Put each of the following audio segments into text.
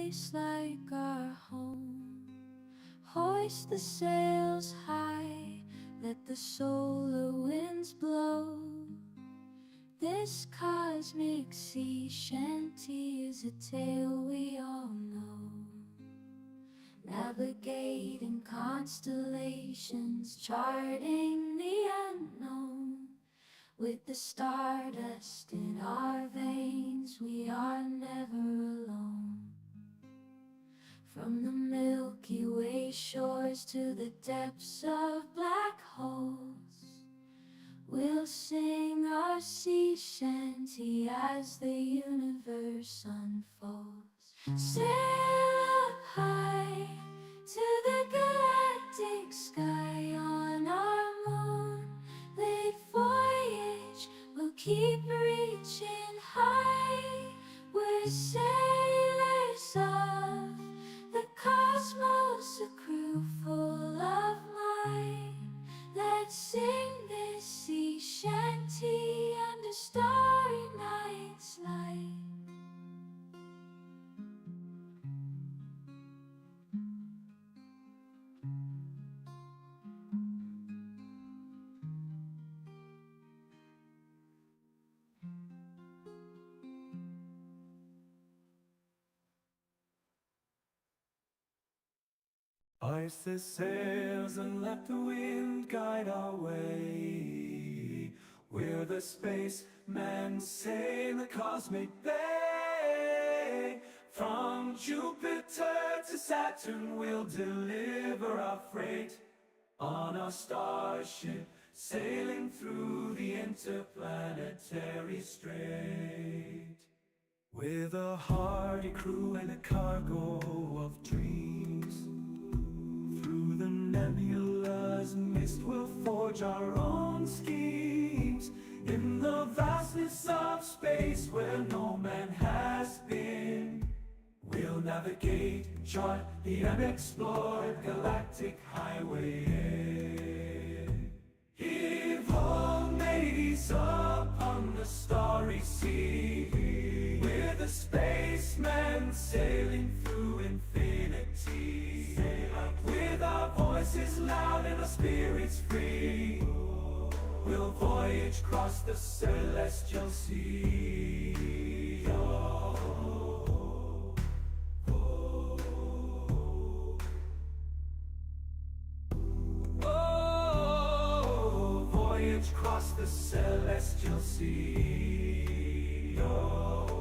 place like our home. Hoist the sails high, let the solar winds blow. This cosmic sea shanty is a tale we all know. Navigating constellations, charting the unknown. With the stardust in our veins, we are never alone. From the Milky Way shores to the depths of black holes, we'll sing our sea shanty as the universe unfolds. Sail up high to the galactic sky on our moonlit voyage. We'll keep reaching high. We're sailors of the cosmos, a crew full of might. Let's sing this sea shanty under starry night's light. Hoist the sails and let the wind guide our way. We're the spacemen sailing the cosmic bay. From Jupiter to Saturn we'll deliver our freight on our starship, sailing through the interplanetary strait. With a hardy crew and a cargo of dreams, through the nebula's mist we'll forge our own schemes. In the vastness of space where no man has been, we'll navigate, chart the unexplored galactic highway. Give home mates upon the starry sea. We're the spacemen sailing through infinity. With our voices loud and our spirits free, we'll voyage across the celestial sea. Oh, oh, oh, oh, voyage across the celestial sea. Oh.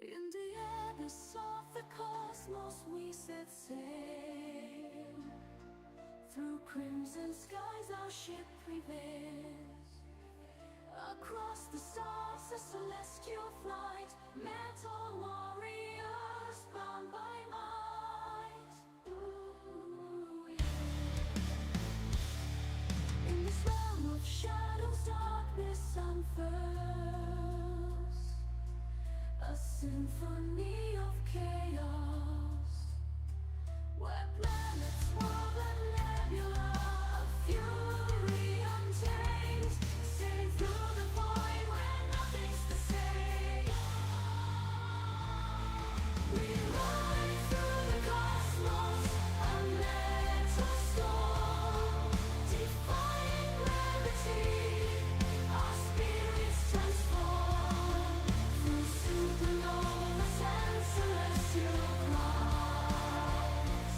Indiana abyss of the cosmos we set sail. Through crimson skies our ship prevails. Across the stars a celestial flight, metal warriors bound by might. Ooh, yeah. In this realm of shadows darkness unfurls, a symphony of chaos, where planets whirl and nebula of fury untamed, sailing through the void where nothing's the same. We ride through the cosmos, a metal storm, defying gravity. Our spirits transform through supernovas and celestial clouds.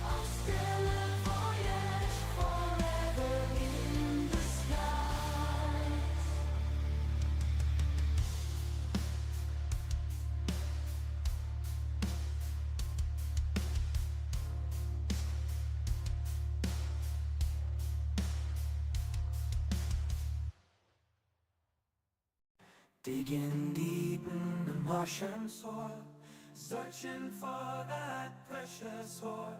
Our stellar voyage forever in the skies. Digging deep in the Martian soil, searching for that precious oil.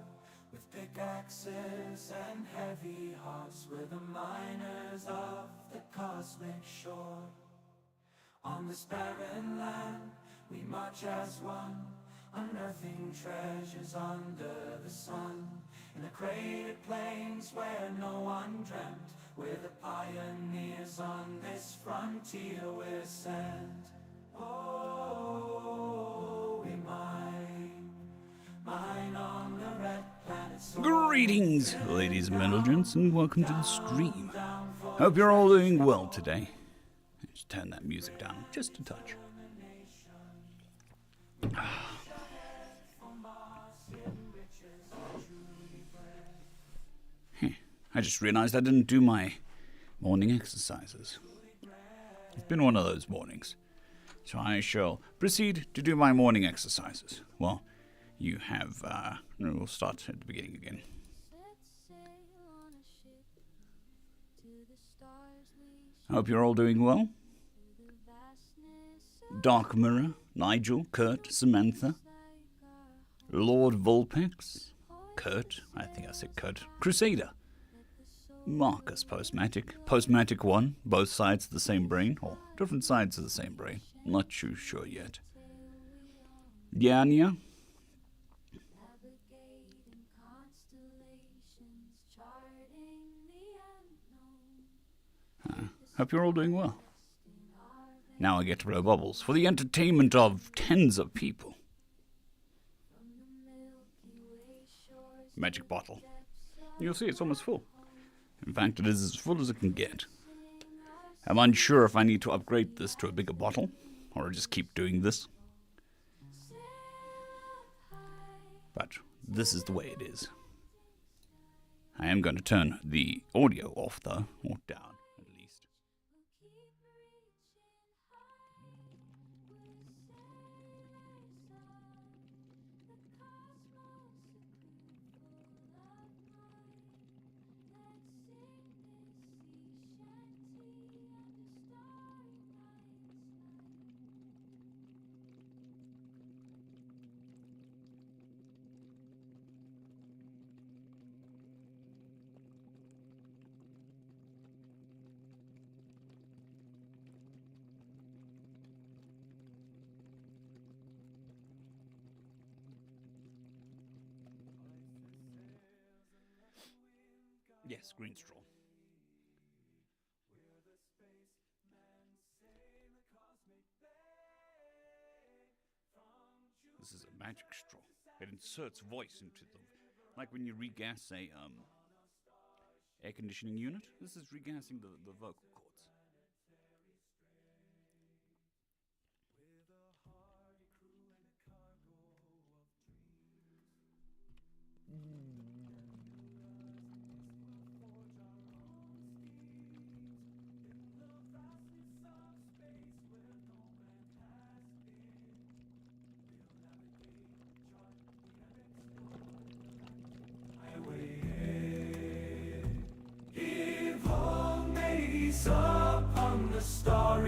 With pickaxes and heavy hearts, we're the miners of the cosmic shore. On this barren land, we march as one, unearthing treasures under the sun. In the cratered plains where no one dreamt, we're the pioneers on this frontier we're sent. Oh, we mine on the red planet soil. Greetings, ladies and gentlemen, and welcome to the stream. Hope you're all doing well today. Let's turn that music down just a touch. I just realized I didn't do my morning exercises. It's been one of those mornings, so I shall proceed to do my morning exercises. Well, you have, we'll start at the beginning again. I hope you're all doing well. Dark Mirror, Nigel, Kurt, Samantha, Lord Vulpex, Kurt, I think I said Kurt, Crusader, Marcus Postmatic 1, both sides of the same brain, or different sides of the same brain, not too sure yet. Diania, hope you're all doing well. Now I get to blow bubbles for the entertainment of tens of people. Magic bottle. You'll see it's almost full. In fact, it is as full as it can get. I'm unsure if I need to upgrade this to a bigger bottle, or just keep doing this. But this is the way it is. I am going to turn the audio off, though, or down. Yes, green straw. This is a magic straw. It inserts voice into them. Like when you regas a air conditioning unit, this is regassing the vocal cords.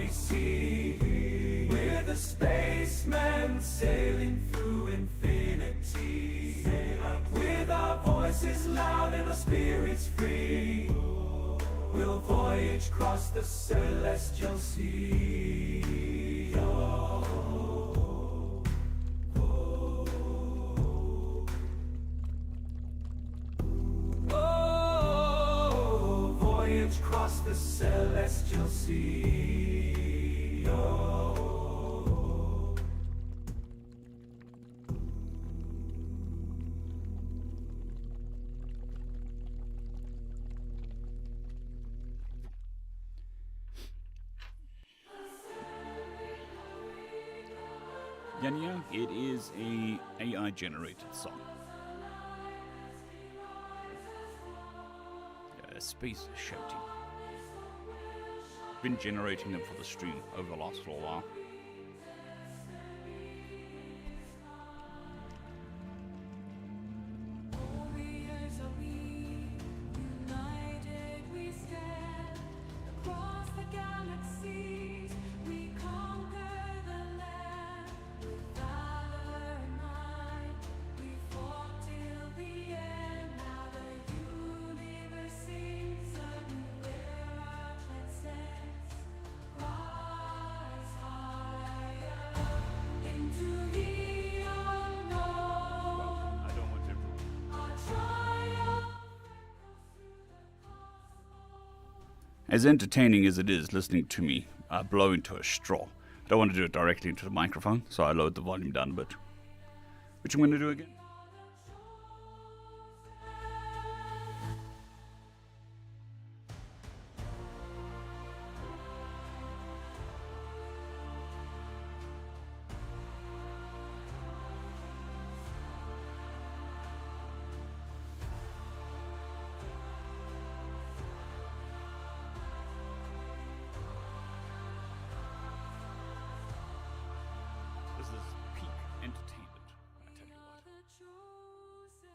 we see. We're the spacemen sailing through infinity. With our voices loud and our spirits free, we'll voyage across the celestial sea. Oh, voyage across the celestial sea. Yanya, it is a AI generated song. Space shouting. Been generating them for the stream over the last little while. Warriors are we, united we stand. Across the galaxies, we conquer the land. With valor in mind, we fought till the end. Now the universe sings a new era transcends. Rise higher into the unknown. I don't want to. Our triumph As entertaining as it is listening to me blow into a straw, I don't want to do it directly into the microphone, so I lowered the volume down a bit. Which I'm going to do again. This is peak entertainment, I tell you what. the chosen.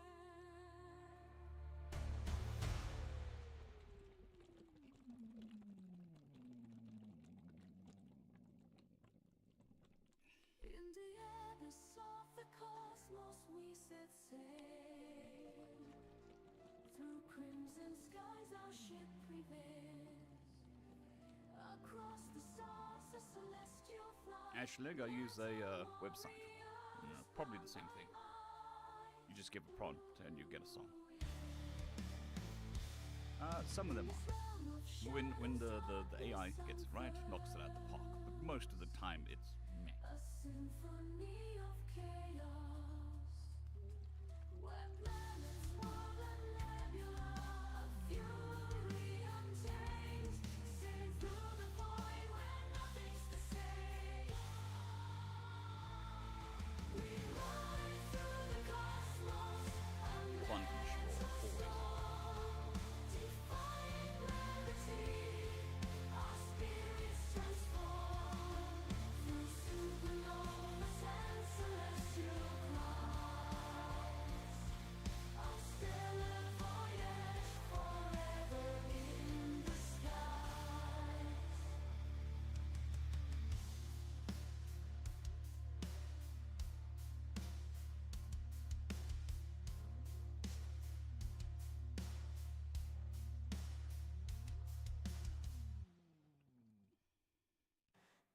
In the abyss of the cosmos we set sail. Through crimson skies our ship prevails. Across the stars a celestial flight. Ashleg, I use a website. Probably the same thing. You just give a prompt and you get a song. Some of them are. When the AI gets it right, knocks it out the park. But most of the time it's meh. A symphony of chaos, where planets swirl and nebula, a fury untamed, sailing through the void where nothing's to say. We ride through the cosmos, Quantum straw, always. defying gravity. Our spirits transform through supernovas and celestial clouds. Our stellar voyage forever in the skies.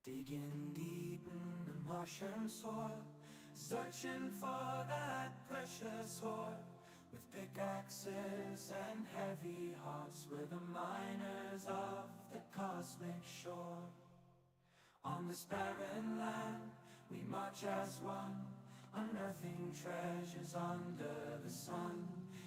Digging deep in the Martian soil, searching for that precious oil. With pickaxes and heavy hearts, we're the miners of the cosmic shore. On this barren land, we march as one, unearthing treasures under the sun.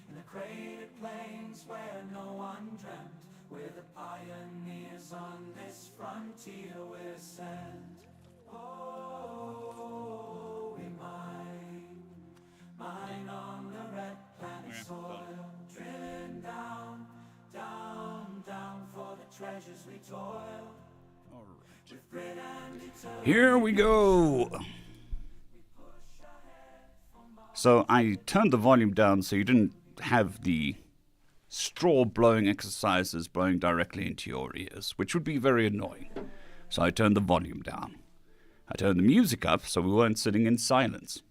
In the cratered plains where no one dreamt, we're the pioneers on this frontier we're sent. Oh, we mine on the red planet soil, drilling down, down, down for the treasures we toil. Alright. With grit and eternity. Here we go! So I turned the volume down so you didn't have the straw blowing exercises blowing directly into your ears, which would be very annoying. so I turned the volume down. I turned the music up so we weren't sitting in silence.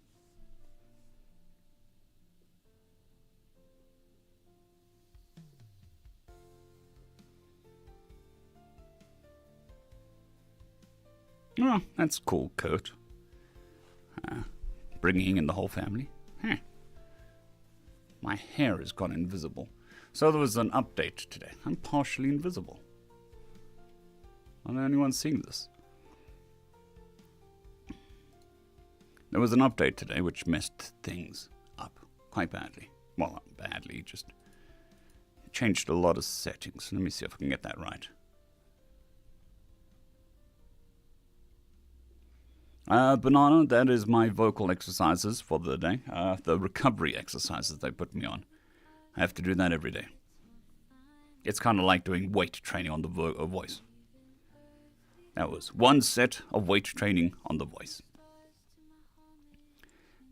Oh, that's cool, Kurt. Bringing in the whole family. Huh. My hair has gone invisible. So there was an update today. I'm partially invisible. I don't know anyone seeing this. There was an update today which messed things up quite badly. Well, not badly, just changed a lot of settings. Let me see if I can get that right. Banana, that is my vocal exercises for the day. The recovery exercises they put me on. I have to do that every day. It's kind of like doing weight training on the voice. That was one set of weight training on the voice.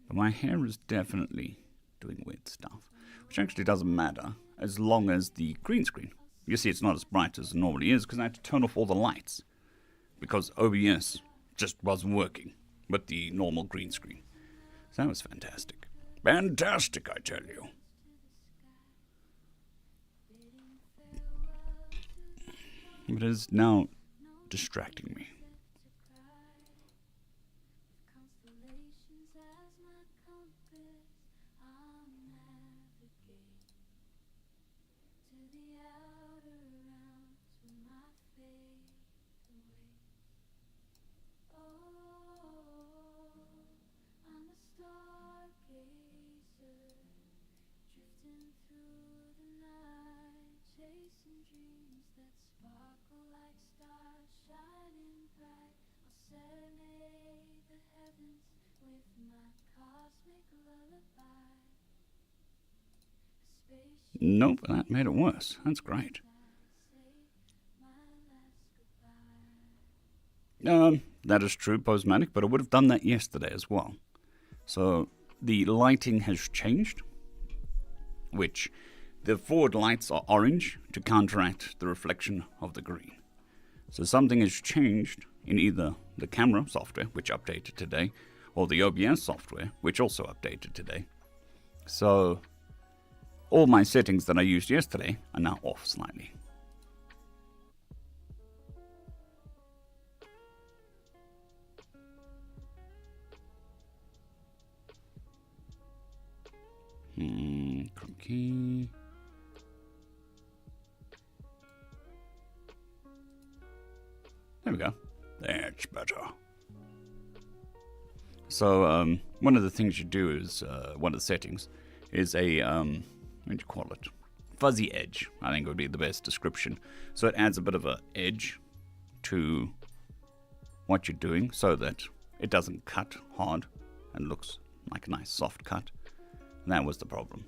But my hair is definitely doing weird stuff, which actually doesn't matter as long as the green screen. You see, it's not as bright as it normally is because I had to turn off all the lights because OBS just wasn't working with the normal green screen. So that was fantastic. Fantastic, I tell you. It is now distracting me. Nope, that made it worse. That's great. That is true, Postmatic, but I would have done that yesterday as well. So the lighting has changed, which the forward lights are orange to counteract the reflection of the green. So something has changed in either the camera software, which updated today, or the OBS software, which also updated today. So all my settings that I used yesterday are now off slightly. Crunky. There we go. That's better. So, one of the things you do is, one of the settings is a, what do you call it? Fuzzy edge, I think would be the best description. So it adds a bit of an edge to what you're doing so that it doesn't cut hard and looks like a nice soft cut. And that was the problem.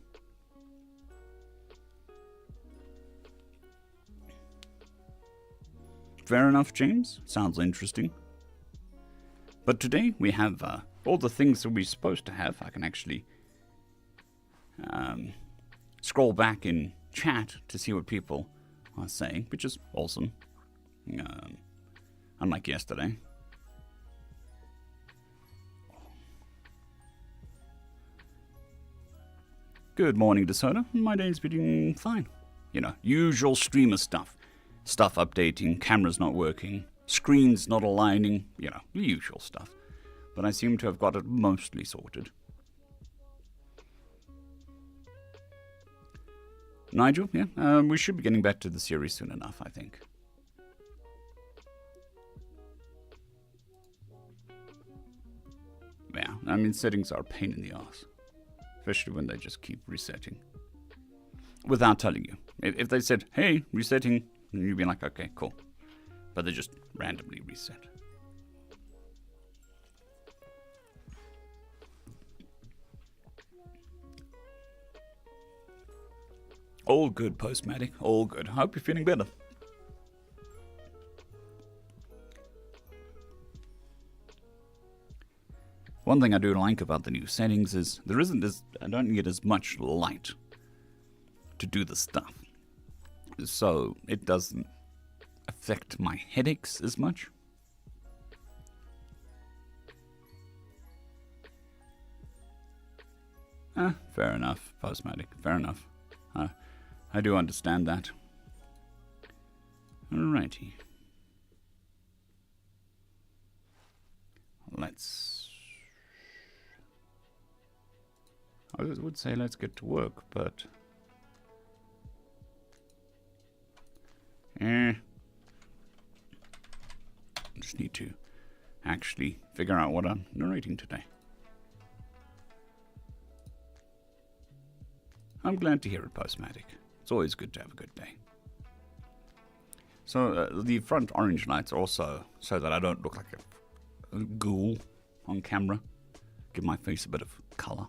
Fair enough, James. Sounds interesting. But today we have all the things that we're supposed to have. I can actually scroll back in chat to see what people are saying, which is awesome. Unlike yesterday. Good morning, DeSoda. My day's been fine. You know, usual streamer stuff. Stuff updating, cameras not working, screens not aligning, you know, the usual stuff. But I seem to have got it mostly sorted. Nigel, yeah, we should be getting back to the series soon enough, I think. Yeah, I mean, settings are a pain in the ass. Especially when they just keep resetting. Without telling you. If they said, hey, resetting, you'd be like, okay, cool. But they just randomly reset. All good, Postmatic. All good. I hope you're feeling better. One thing I do like about the new settings is I don't need as much light to do the stuff. So it doesn't affect my headaches as much. Fair enough, Postmatic. Fair enough. I do understand that. Alrighty. I would say let's get to work, but... just need to actually figure out what I'm narrating today. I'm glad to hear it, Postmatic. It's always good to have a good day. So the front orange lights are also so that I don't look like a ghoul on camera. Give my face a bit of colour.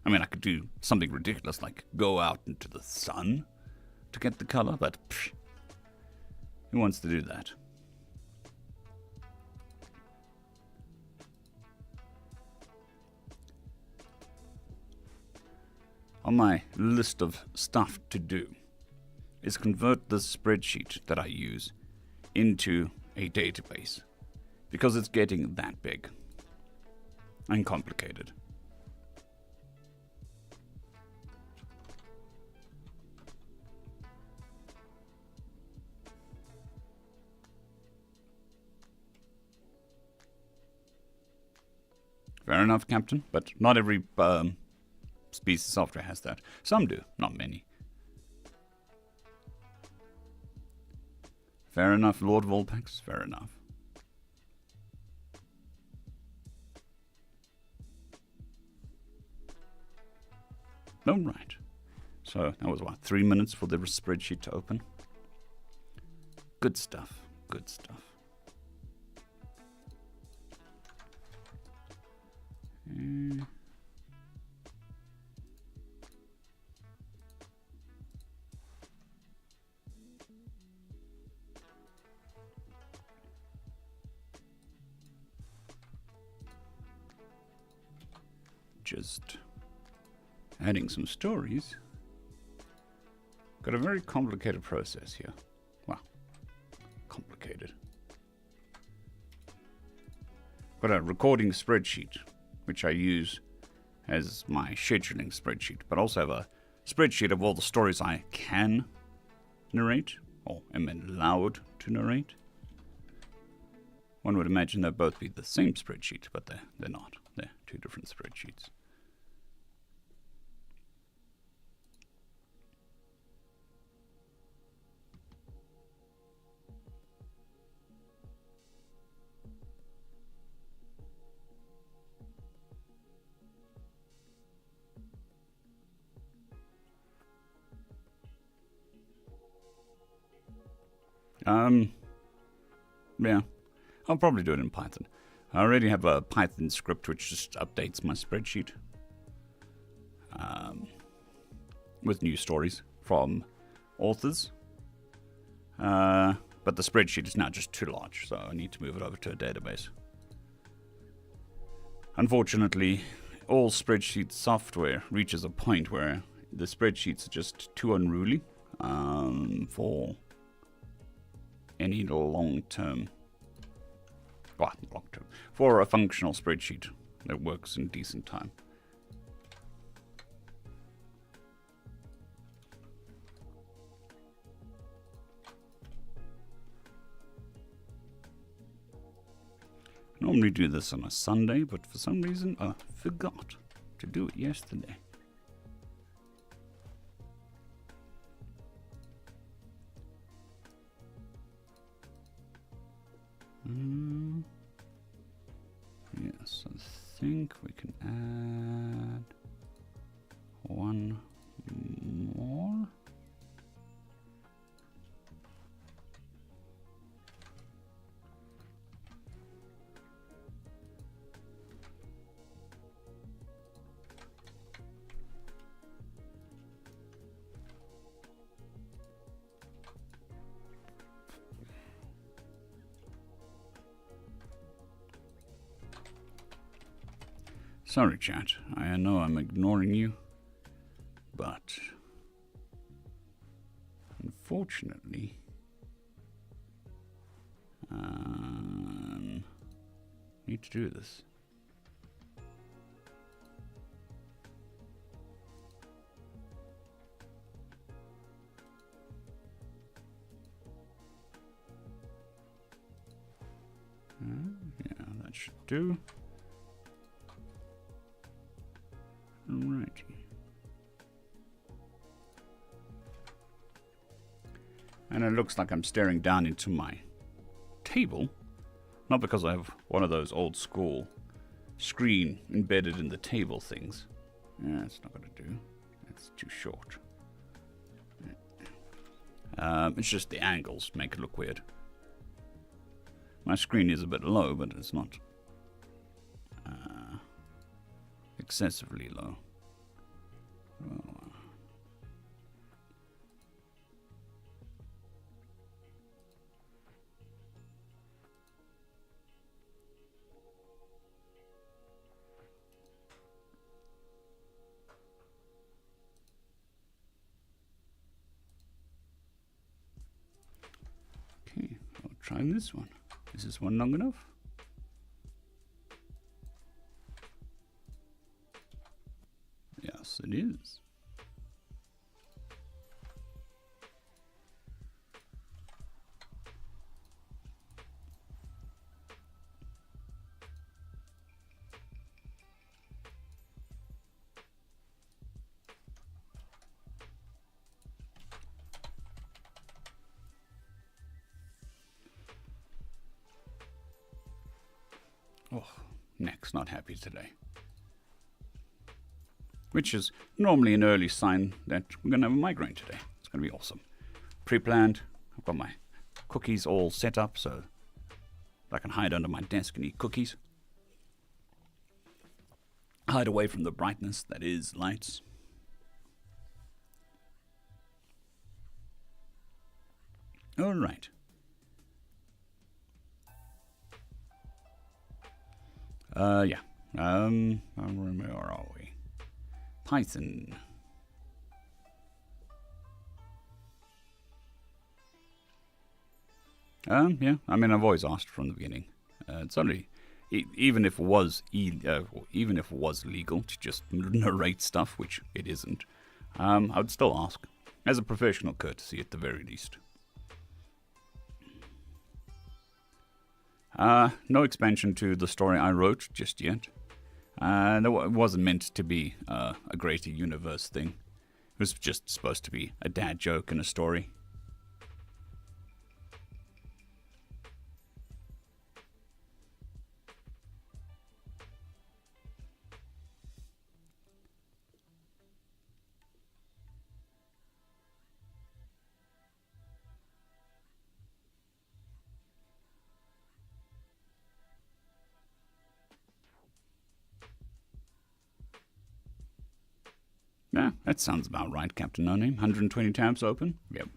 I mean, I could do something ridiculous like go out into the sun to get the colour, but psh, who wants to do that? On my list of stuff to do is convert the spreadsheet that I use into a database, because it's getting that big and complicated. Fair enough, Captain, but not every piece of software has that. Some do, not many. Fair enough, Lord Volpex, fair enough. All right. So that was what, 3 minutes for the spreadsheet to open? Good stuff, good stuff. Just adding some stories. Got a very complicated process here. Well, complicated. Got a recording spreadsheet, which I use as my scheduling spreadsheet, but also have a spreadsheet of all the stories I can narrate, or am allowed to narrate. One would imagine they'd both be the same spreadsheet, but they're not. They're two different spreadsheets. Yeah, I'll probably do it in Python. I already have a Python script which just updates my spreadsheet with new stories from authors. But the spreadsheet is now just too large, so I need to move it over to a database. Unfortunately, all spreadsheet software reaches a point where the spreadsheets are just too unruly for any long-term, for a functional spreadsheet that works in decent time. I normally do this on a Sunday, but for some reason I forgot to do it yesterday. Yes, I think we can add one more. Sorry, chat. I know I'm ignoring you, but unfortunately, need to do this. Yeah, that should do. Alright. And it looks like I'm staring down into my table. Not because I have one of those old school screen embedded in the table things. Yeah, that's not going to do. That's too short. It's just the angles make it look weird. My screen is a bit low, but it's not excessively low. Oh. Okay, I'll try this one. Is this one long enough? Yes, it is. Oh, neck's not happy today. Which is normally an early sign that we're going to have a migraine today. It's going to be awesome. Pre-planned. I've got my cookies all set up so I can hide under my desk and eat cookies. Hide away from the brightness that is lights. All right. Yeah. Where are we? Python. Yeah. I mean, I've always asked from the beginning. It's only, even if it was, even if it was legal to just narrate stuff, which it isn't, I would still ask, as a professional courtesy at the very least. No expansion to the story I wrote just yet. It wasn't meant to be a greater universe thing. It was just supposed to be a dad joke in a story. Yeah, that sounds about right, Captain No Name. 120 tabs open? Yep.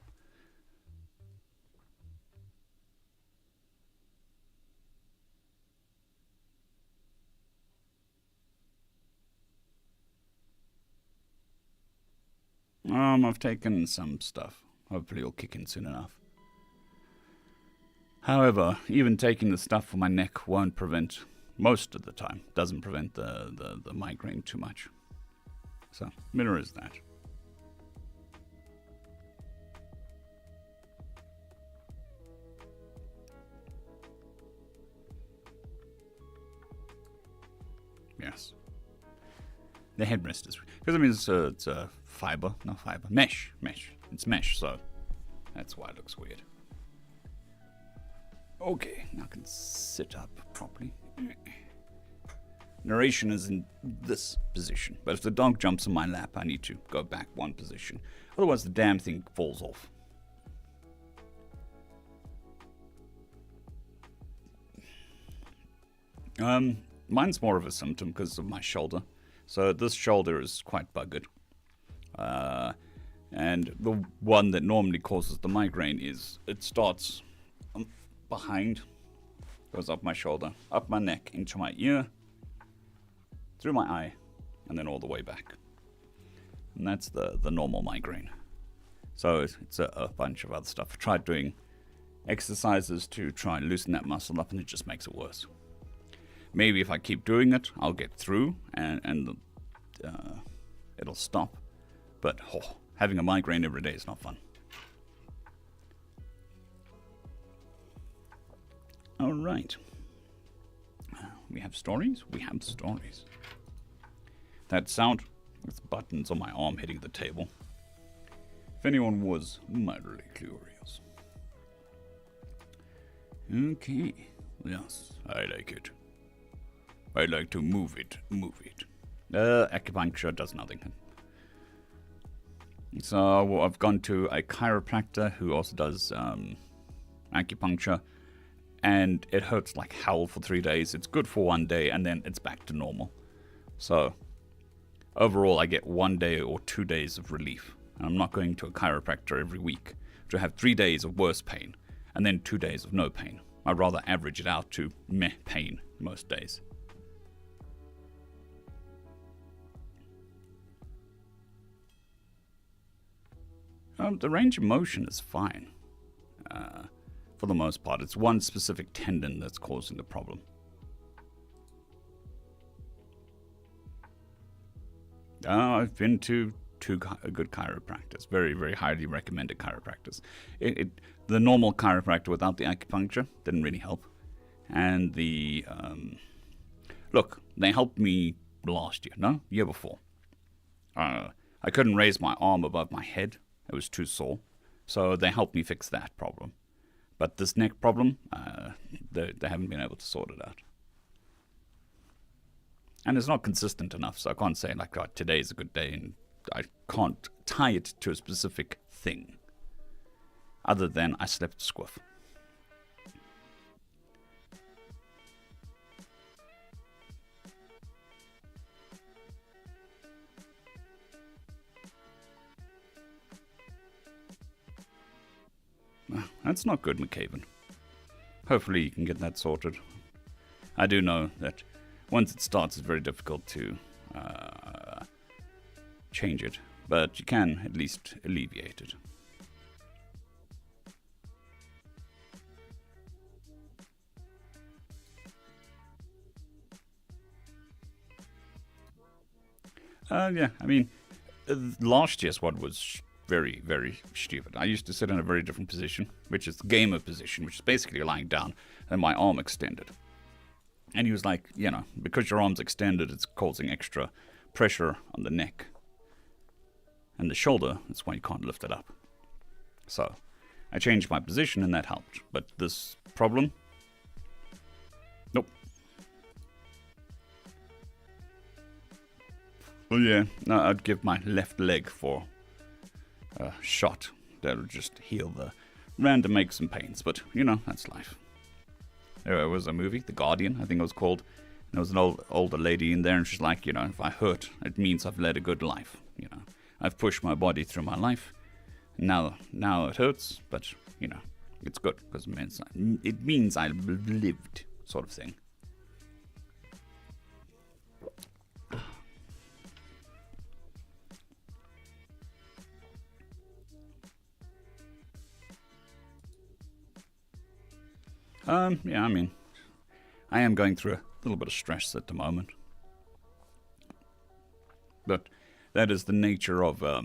I've taken some stuff. Hopefully it'll kick in soon enough. However, even taking the stuff for my neck won't prevent, most of the time, doesn't prevent the migraine too much. So, mirror is that. Yes. The headrest is... Because, I mean, it's fiber, not fiber. Mesh. It's mesh, so that's why it looks weird. Okay, now I can sit up properly. Narration is in this position, but if the dog jumps on my lap, I need to go back one position. Otherwise, the damn thing falls off. Mine's more of a symptom because of my shoulder. So this shoulder is quite buggered. And the one that normally causes the migraine is, it starts behind, goes up my shoulder, up my neck, into my ear, through my eye, and then all the way back. And that's the normal migraine. So it's a bunch of other stuff. I tried doing exercises to try and loosen that muscle up, and it just makes it worse. Maybe if I keep doing it, I'll get through, and it'll stop. But having a migraine every day is not fun. All right. We have stories? We have stories. That sound, with buttons on my arm hitting the table. If anyone was mildly curious. Okay. Yes, I like it. I like to move it. Acupuncture does nothing. So I've gone to a chiropractor who also does acupuncture, and it hurts like hell for 3 days. It's good for 1 day, and then it's back to normal. So overall, I get 1 day or 2 days of relief. And I'm not going to a chiropractor every week to have 3 days of worse pain, and then 2 days of no pain. I'd rather average it out to meh pain most days. The range of motion is fine. For the most part, it's one specific tendon that's causing the problem. I've been to two good chiropractors, very, very highly recommended chiropractors. The normal chiropractor without the acupuncture didn't really help. And look, they helped me last year, no? Year before. I couldn't raise my arm above my head. It was too sore. So they helped me fix that problem. But this neck problem, they haven't been able to sort it out. And it's not consistent enough, so I can't say, like, oh, today's a good day, and I can't tie it to a specific thing. Other than I slept squiff. That's not good, McCaven. Hopefully you can get that sorted. I do know that once it starts, it's very difficult to change it, but you can at least alleviate it. Yeah, I mean, last year's one was very, very stupid. I used to sit in a very different position, which is the gamer position, which is basically lying down, and my arm extended. And he was like, you know, because your arm's extended, it's causing extra pressure on the neck and the shoulder. That's why you can't lift it up. So I changed my position, and that helped. But this problem, nope. Well, yeah, no, I'd give my left leg for a shot that'll just heal the random aches and pains. But, you know, that's life. There was a movie, The Guardian, I think it was called. And there was an older lady in there, and she's like, you know, if I hurt, it means I've led a good life. You know, I've pushed my body through my life. Now it hurts, but, you know, it's good because it means I've lived, sort of thing. Yeah, I mean, I am going through a little bit of stress at the moment. But that is the nature of a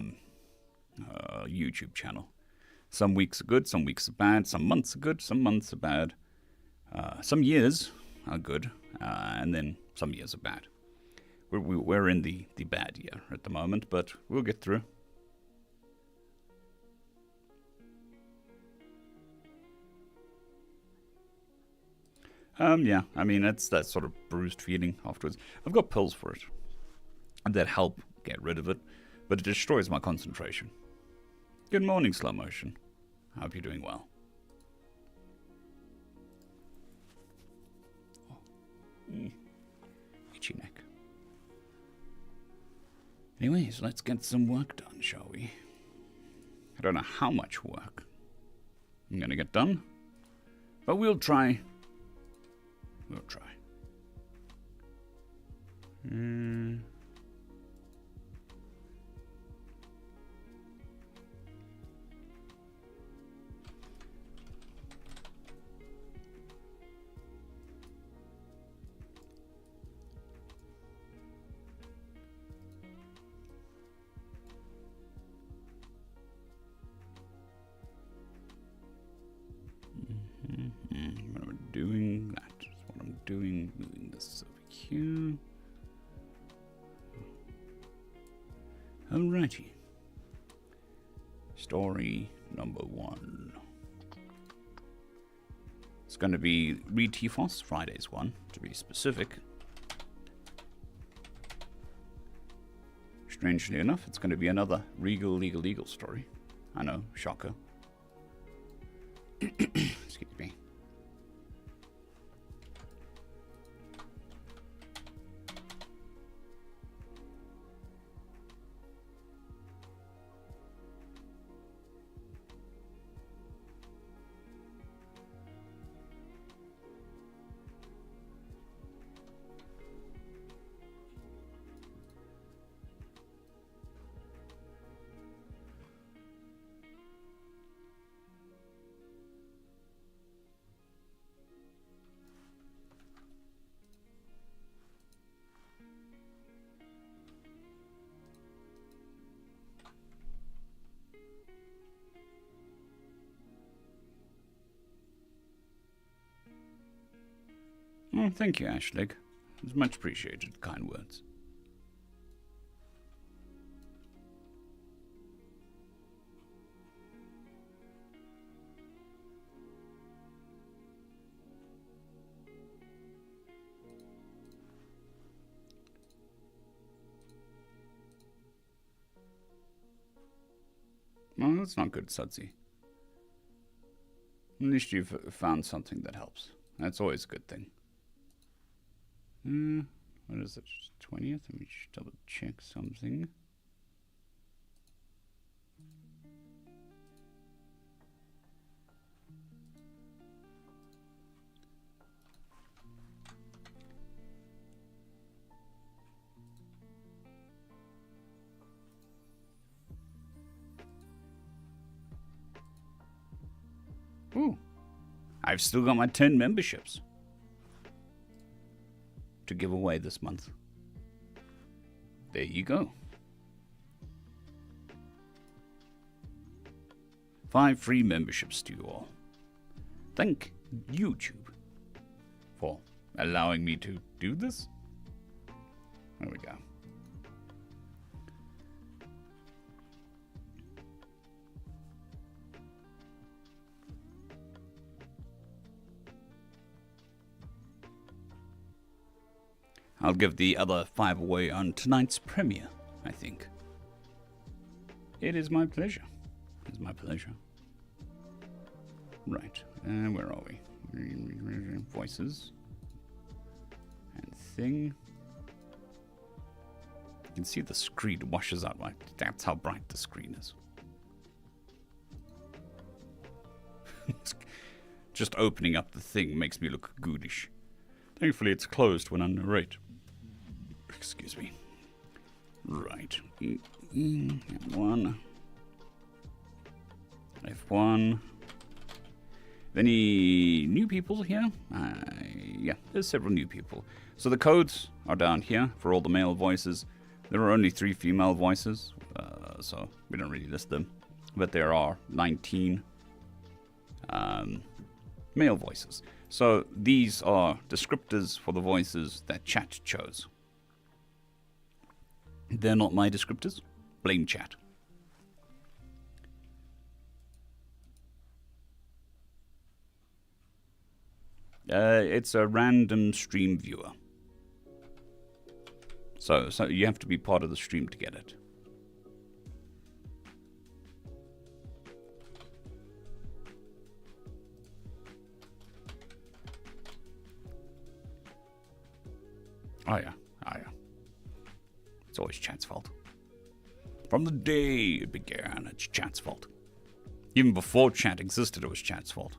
YouTube channel. Some weeks are good, some weeks are bad, some months are good, some months are bad. Some years are good, and then some years are bad. We're in the bad year at the moment, but we'll get through. Yeah, I mean, it's that sort of bruised feeling afterwards. I've got pills for it that help get rid of it, but it destroys my concentration. Good morning, Slow Motion. I hope you're doing well. Itchy neck. Anyways, let's get some work done, shall we? I don't know how much work I'm gonna get done, but we'll try. We'll try. What am I doing? That is what I'm doing. Moving this Alrighty. Story number 1. It's going to be Read Tifos, Friday's one, to be specific. Strangely enough, it's going to be another Regal Legal story. I know, shocker. Excuse me. Oh, thank you, Ashleg. It's much appreciated, kind words. Well, that's not good, Sudsy. At least you've found something that helps. That's always a good thing. What is it? 20th? Let me just double check something. Ooh, I've still got my 10 memberships to give away this month. There you go. 5 free memberships to you all. Thank YouTube for allowing me to do this. There we go. I'll give the other 5 away on tonight's premiere, I think. It is my pleasure. It is my pleasure. Right, where are we? Voices. And thing. You can see the screen washes out. Right? That's how bright the screen is. Just opening up the thing makes me look goodish. Thankfully, it's closed when I narrate. Excuse me. Right. F1. F1. Any new people here? Yeah, there's several new people. So the codes are down here for all the male voices. There are only 3 female voices, so we don't really list them. But there are 19 male voices. So these are descriptors for the voices that chat chose. They're not my descriptors. Blame chat. It's a random stream viewer. So you have to be part of the stream to get it. Oh yeah. It's always chat's fault. From the day it began, it's chat's fault. Even before chat existed, it was chat's fault.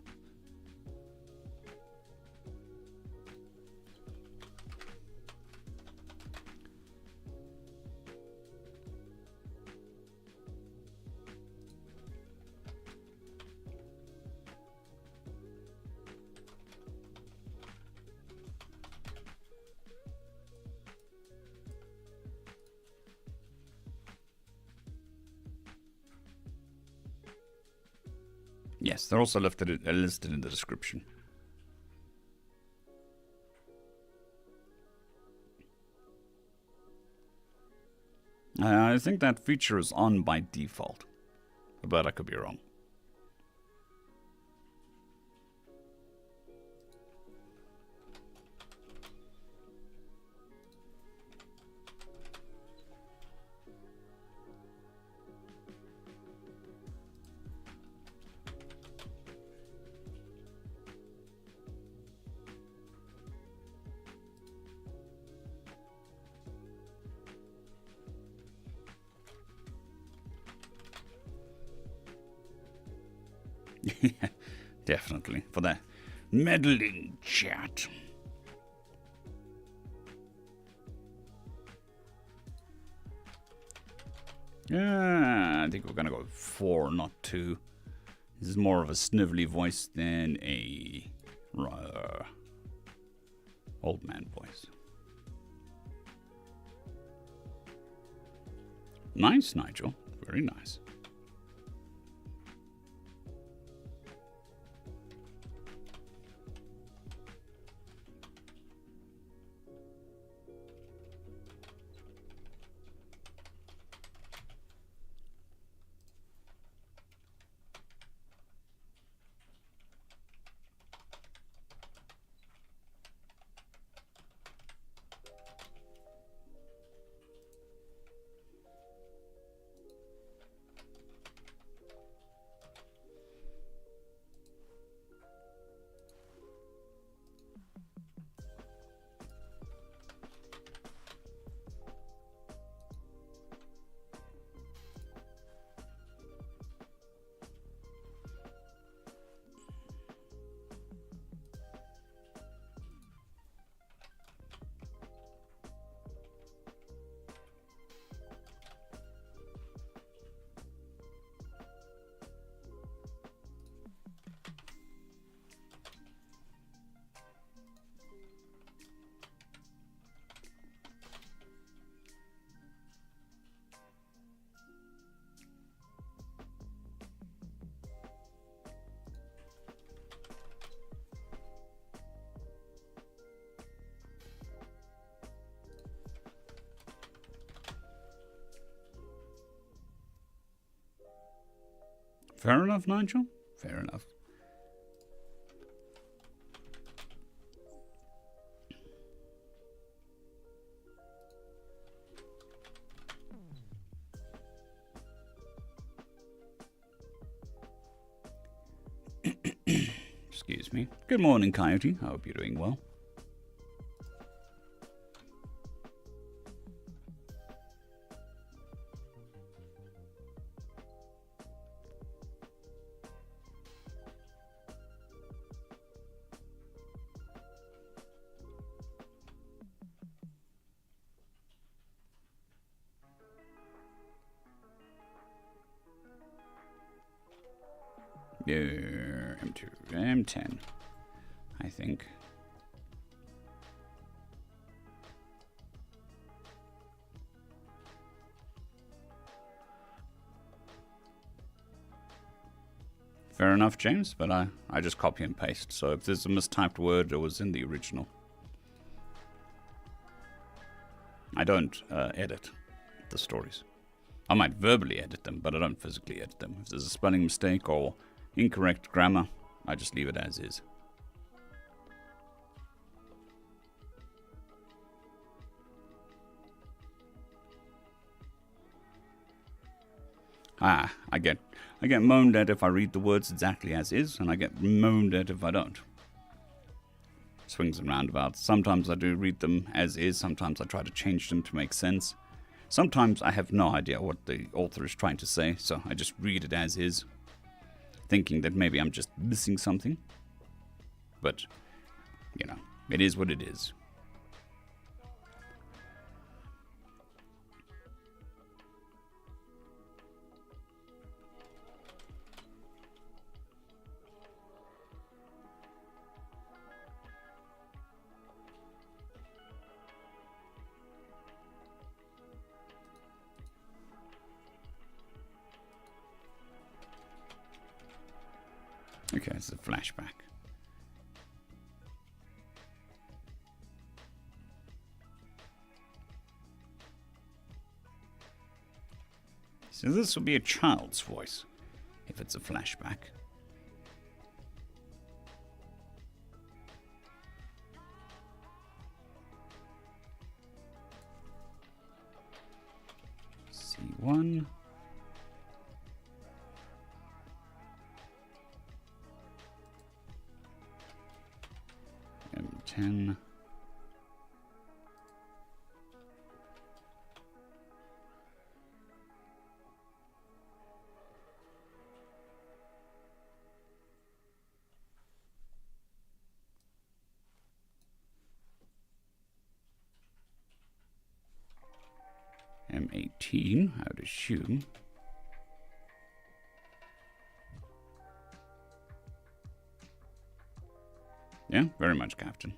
Yes, they're also listed in the description. I think that feature is on by default, but I could be wrong. Yeah, definitely. For the meddling chat. Yeah, I think we're gonna go with 4, not 2. This is more of a snively voice than a old man voice. Nice, Nigel. Very nice. Fair enough, Nigel. Fair enough. Excuse me. Good morning, Coyote. I hope you're doing well. M2, M10, I think. Fair enough, James, but I just copy and paste, so if there's a mistyped word, it was in the original. I don't edit the stories. I might verbally edit them, but I don't physically edit them. If there's a spelling mistake or incorrect grammar, I just leave it as is. I get moaned at if I read the words exactly as is, and I get moaned at if I don't. Swings and roundabouts. Sometimes I do read them as is, sometimes I try to change them to make sense. Sometimes I have no idea what the author is trying to say, so I just read it as is, thinking that maybe I'm just missing something. But, you know, it is what it is. Okay, it's a flashback. So this will be a child's voice, if it's a flashback. C1. M10. M18, I would assume. Yeah, very much, Captain.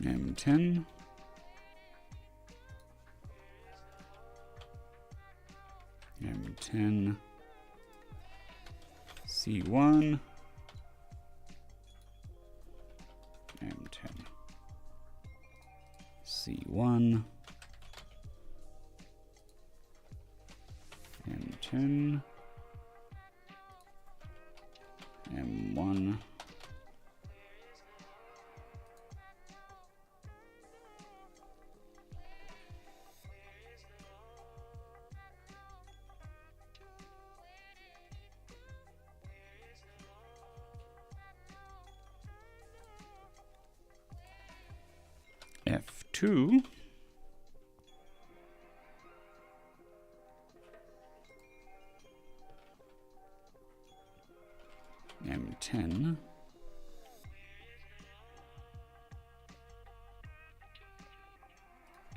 M10. M10. C1. M10. C1. M10. M1. F2. M10.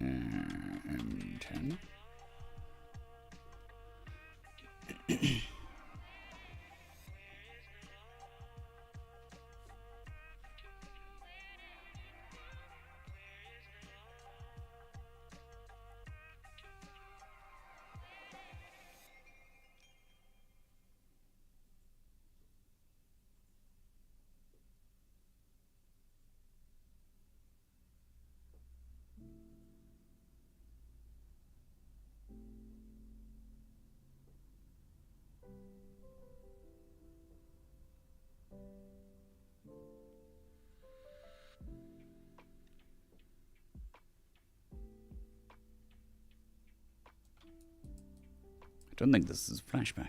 M10. I don't think this is a flashback.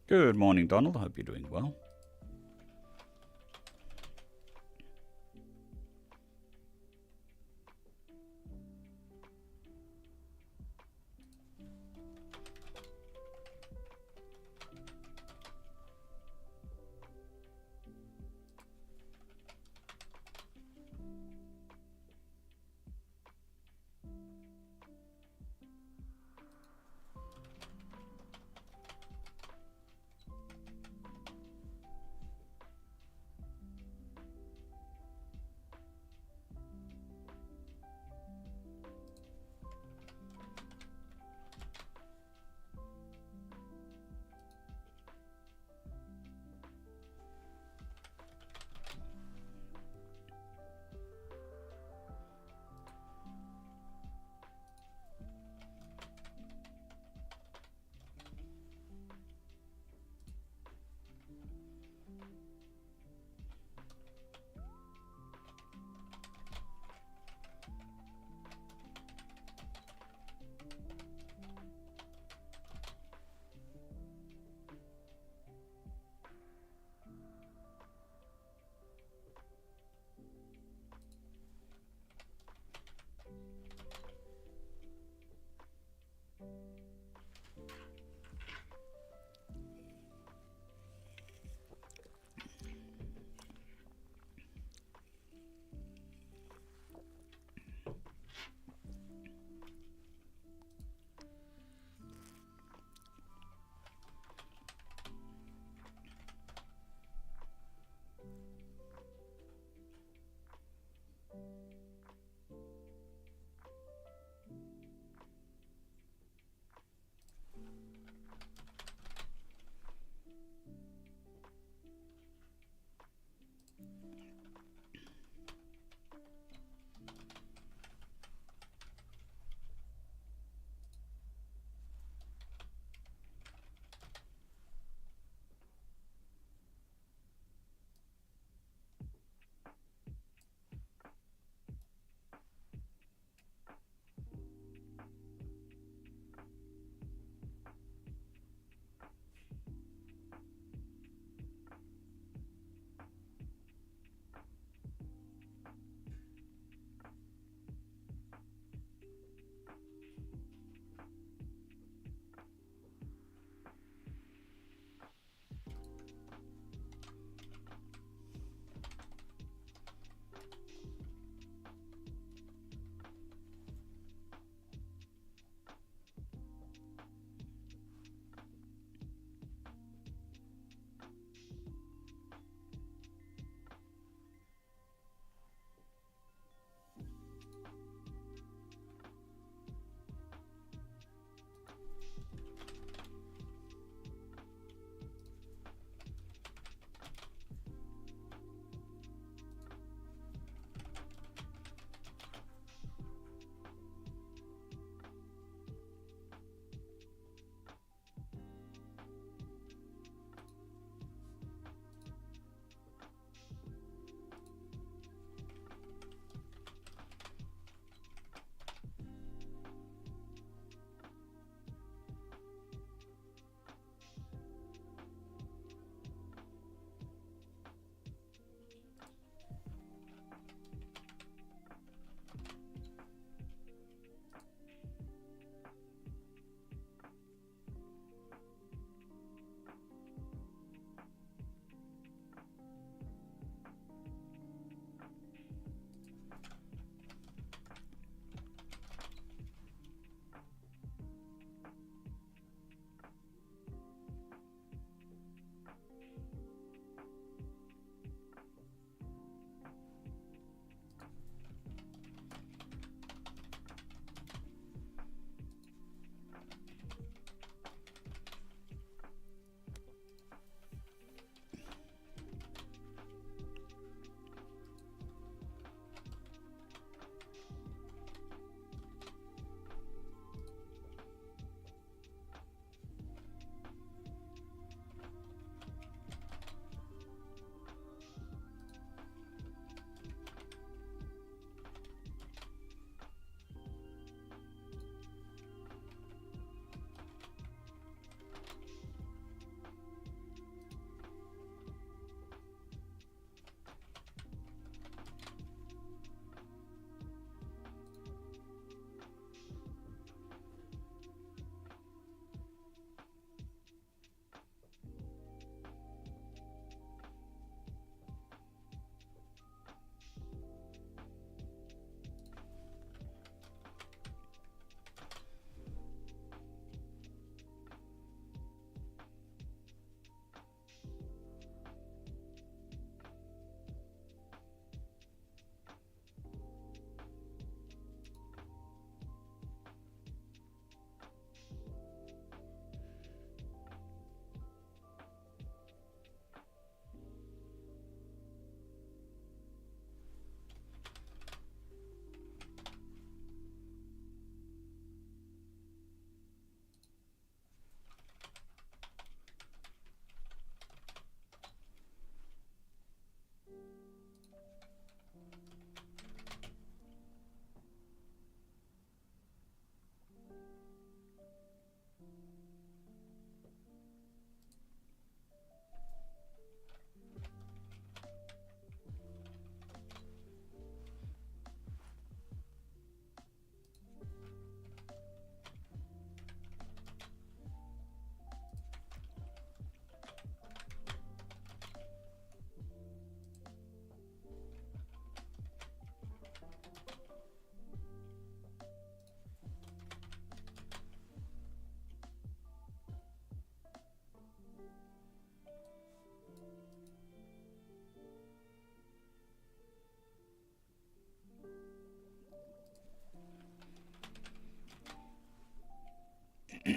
Good morning, Donald. I hope you're doing well.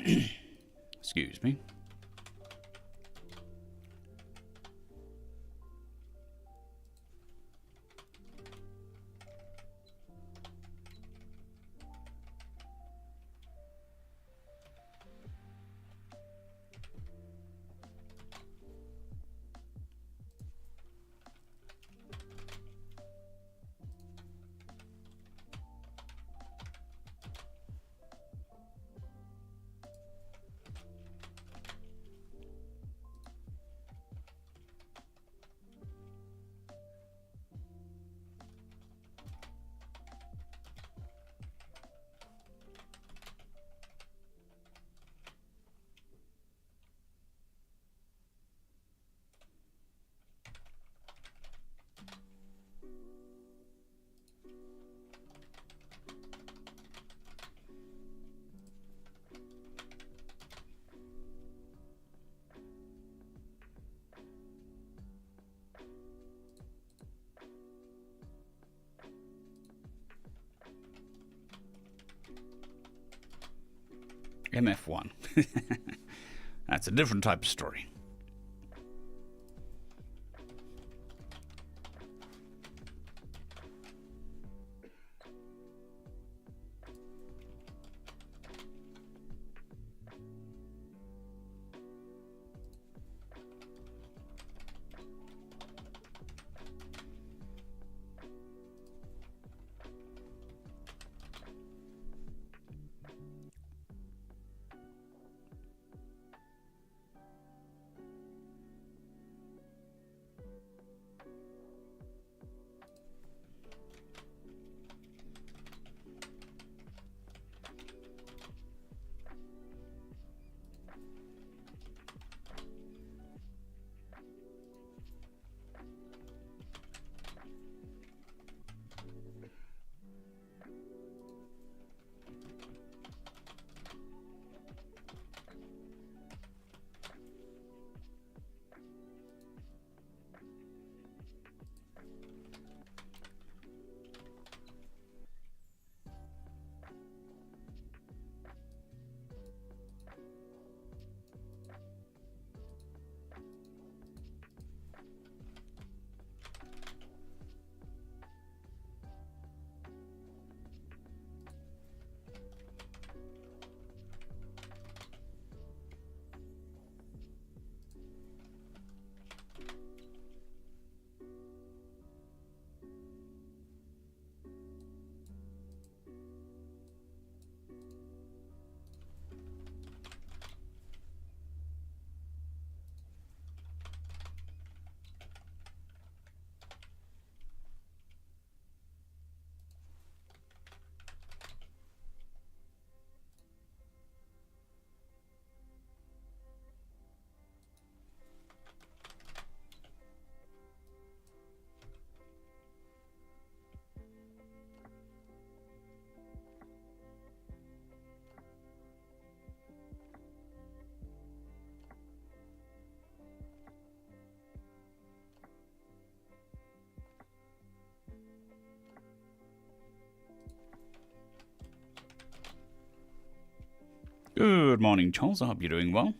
Excuse me. MF1. That's a different type of story. Good morning, Charles. I hope you're doing well.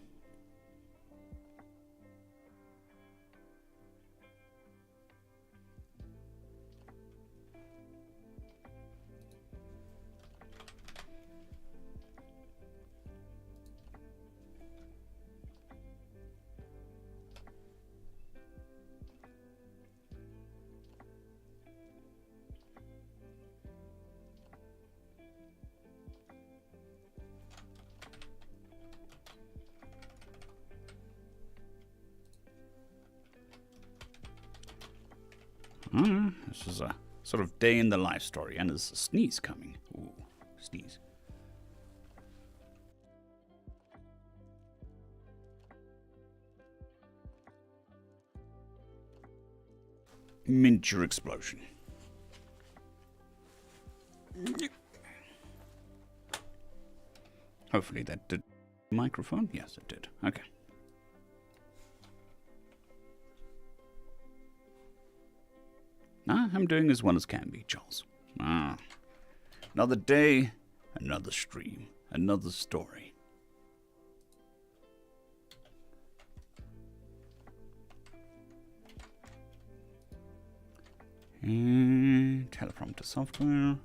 This is a sort of day in the life story, and there's a sneeze coming. Ooh, sneeze. Miniature explosion. Hopefully that did the microphone. Yes, it did. Okay. I'm doing as well as can be, Charles. Another day, another stream, another story. Teleprompter software.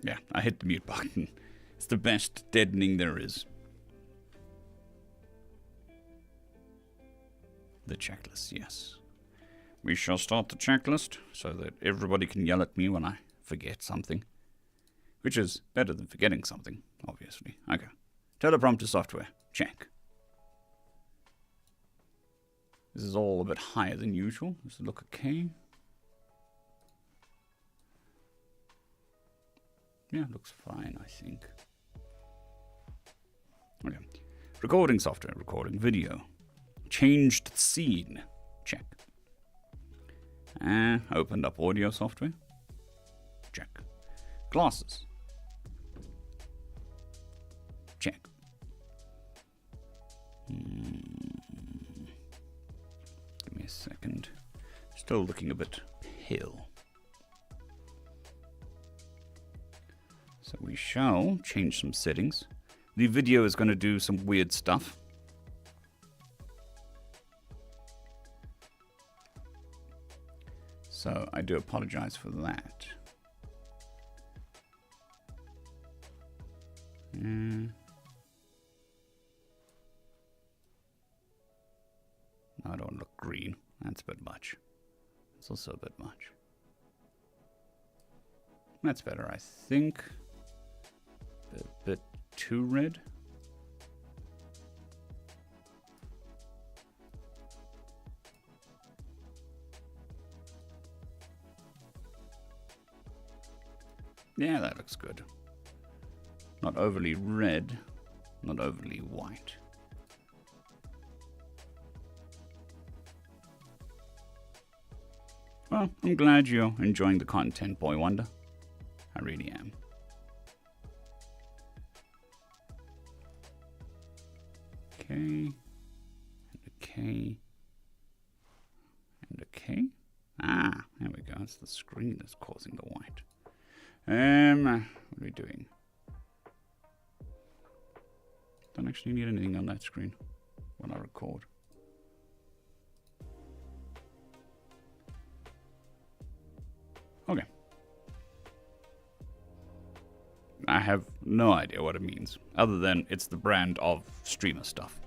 Yeah, I hit the mute button. It's the best deadening there is. The checklist, yes. We shall start the checklist so that everybody can yell at me when I forget something. Which is better than forgetting something, obviously. Okay. Teleprompter software. Check. This is all a bit higher than usual. Does it look okay? Yeah, it looks fine, I think. Okay. Recording software. Recording video. Changed scene. Check. Opened up audio software. Check. Glasses. Check. Give me a second. Still looking a bit pale. So we shall change some settings. The video is going to do some weird stuff. So I do apologize for that. No, I don't want to look green. That's a bit much. It's also a bit much. That's better, I think. A bit too red. Yeah, that looks good. Not overly red, not overly white. Well, I'm glad you're enjoying the content, Boy Wonder. I really am. Okay. And okay. And okay. Ah, there we go. It's the screen that's causing the white. What are we doing? Don't actually need anything on that screen when I record. Okay. I have no idea what it means, other than it's the brand of streamer stuff.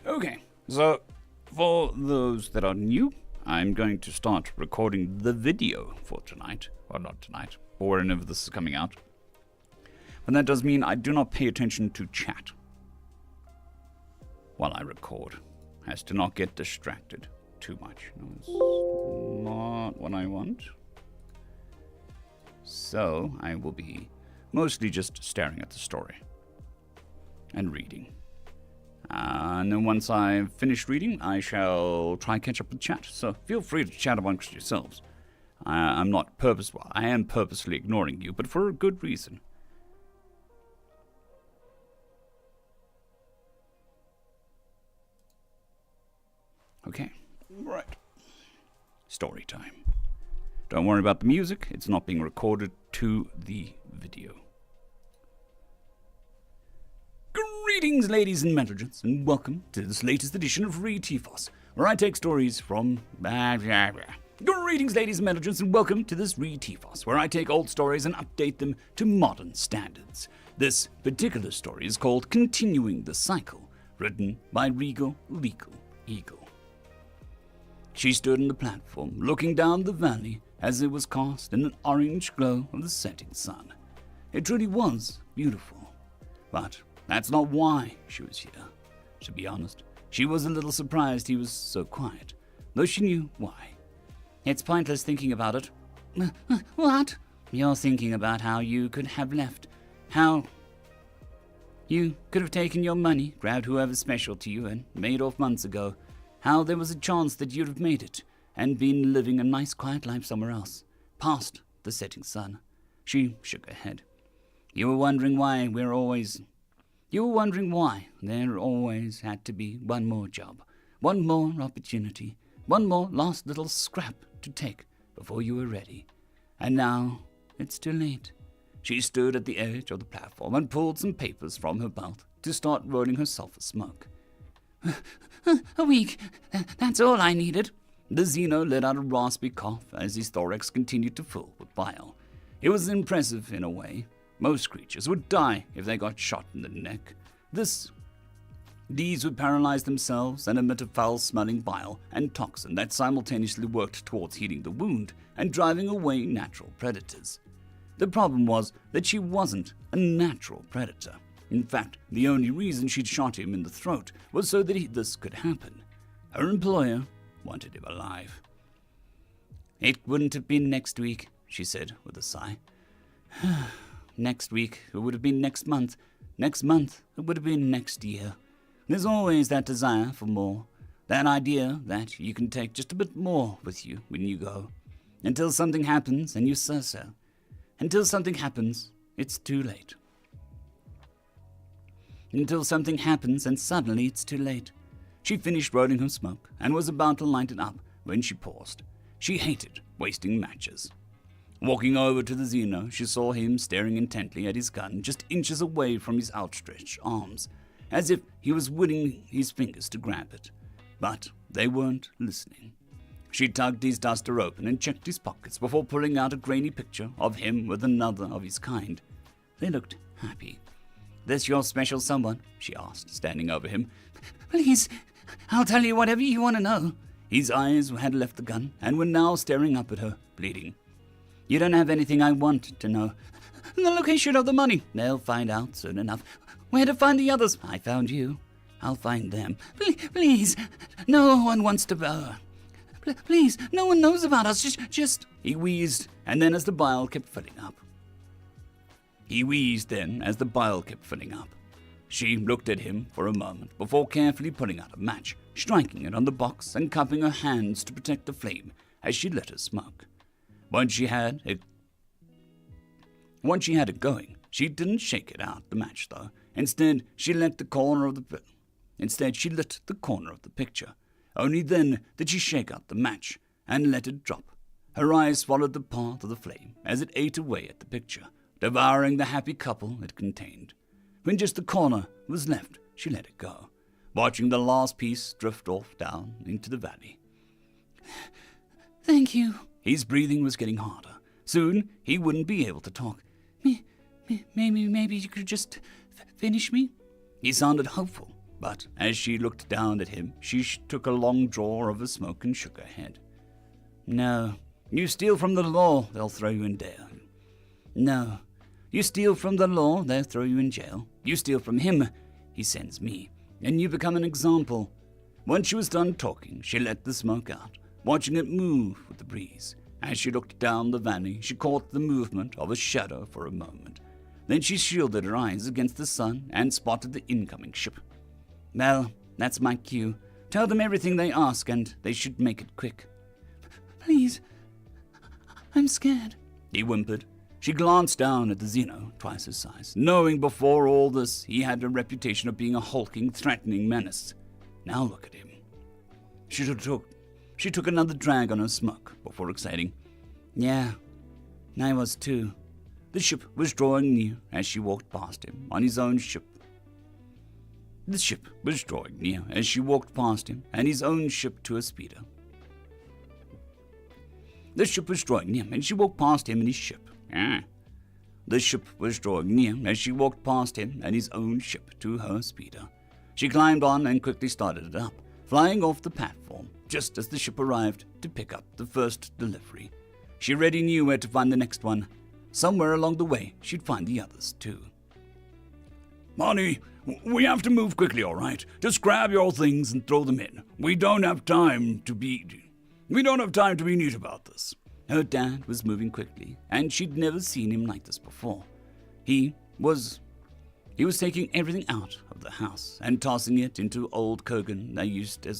Okay, so for those that are new, I'm going to start recording the video for tonight. Well, not tonight, or whenever this is coming out. But that does mean I do not pay attention to chat while I record, as to not get distracted too much. No, it's not what I want. So I will be mostly just staring at the story and reading. And then once I've finished reading, I shall try and catch up with chat. So feel free to chat amongst yourselves. I am purposely ignoring you, but for a good reason. Okay, right. Story time. Don't worry about the music, it's not being recorded to the video. Greetings, ladies and gentlemen, and welcome to this latest edition of Re-Tifos, where I take stories from... Greetings, ladies and gentlemen, and welcome to this Re-Tifos, where I take old stories and update them to modern standards. This particular story is called Continuing the Cycle, written by Regal Legal Eagle. She stood on the platform, looking down the valley as it was cast in an orange glow of the setting sun. It truly was beautiful, but that's not why she was here. To be honest, she was a little surprised he was so quiet, though she knew why. It's pointless thinking about it. What? You're thinking about how you could have left. How you could have taken your money, grabbed whoever's special to you, and made off months ago. How there was a chance that you'd have made it, and been living a nice quiet life somewhere else, past the setting sun. She shook her head. You were wondering why there always had to be one more job, one more opportunity, one more last little scrap to take before you were ready. And now it's too late. She stood at the edge of the platform and pulled some papers from her belt to start rolling herself a smoke. A week. That's all I needed. The Xeno let out a raspy cough as his thorax continued to fill with bile. It was impressive in a way. Most creatures would die if they got shot in the neck. These would paralyze themselves and emit a foul-smelling bile and toxin that simultaneously worked towards healing the wound and driving away natural predators. The problem was that she wasn't a natural predator. In fact, the only reason she'd shot him in the throat was so that this could happen. Her employer wanted him alive. "It wouldn't have been next week," she said with a sigh. "Next week, it would have been next month. Next month, it would have been next year. There's always that desire for more, that idea that you can take just a bit more with you when you go. Until something happens and you say so. Until something happens, it's too late. Until something happens and suddenly it's too late." She finished rolling her smoke and was about to light it up when she paused. She hated wasting matches. Walking over to the Xeno, she saw him staring intently at his gun just inches away from his outstretched arms, as if he was willing his fingers to grab it. But they weren't listening. She tugged his duster open and checked his pockets before pulling out a grainy picture of him with another of his kind. They looked happy. "This your special someone?" she asked, standing over him. "Please, I'll tell you whatever you want to know." His eyes had left the gun and were now staring up at her, bleeding. "You don't have anything I want to know." "The location of the money." "They'll find out soon enough." "Where to find the others?" "I found you. I'll find them." Please, no one wants to... Please, no one knows about us. Just... He wheezed, and then as the bile kept filling up. She looked at him for a moment before carefully pulling out a match, striking it on the box and cupping her hands to protect the flame as she lit her smoke. Once she had it going, she didn't shake it out, the match though. Instead, she lit the corner of the picture. Only then did she shake out the match and let it drop. Her eyes followed the path of the flame as it ate away at the picture, devouring the happy couple it contained. When just the corner was left, she let it go, watching the last piece drift off down into the valley. "Thank you." His breathing was getting harder. Soon, he wouldn't be able to talk. Maybe you could just finish me?" He sounded hopeful, but as she looked down at him, she took a long draw of her smoke and shook her head. "No. You steal from the law, they'll throw you in jail." "No. You steal from the law, they'll throw you in jail. You steal from him, he sends me, and you become an example." Once she was done talking, she let the smoke out, watching it move with the breeze. As she looked down the valley, she caught the movement of a shadow for a moment. Then she shielded her eyes against the sun and spotted the incoming ship. "Well, that's my cue. Tell them everything they ask, and they should make it quick." "Please, I'm scared," he whimpered. She glanced down at the Xeno, twice his size, knowing before all this he had a reputation of being a hulking, threatening menace. Now look at him. She took another drag on her smoke before exciting, "Yeah, I was too." The ship was drawing near as she walked past him on his own ship. The ship was drawing near as she walked past him and his own ship to a speeder. The ship was drawing near and she walked past him and his ship. The ship was drawing near as she walked past him and his own ship to her speeder. She climbed on and quickly started it up, flying off the platform just as the ship arrived to pick up the first delivery. She already knew where to find the next one. Somewhere along the way, she'd find the others too. "Marnie, we have to move quickly, all right? Just grab your things and throw them in. We don't have time to be neat about this." Her dad was moving quickly, and she'd never seen him like this before. He was taking everything out of the house and tossing it into the old Kurgan they used to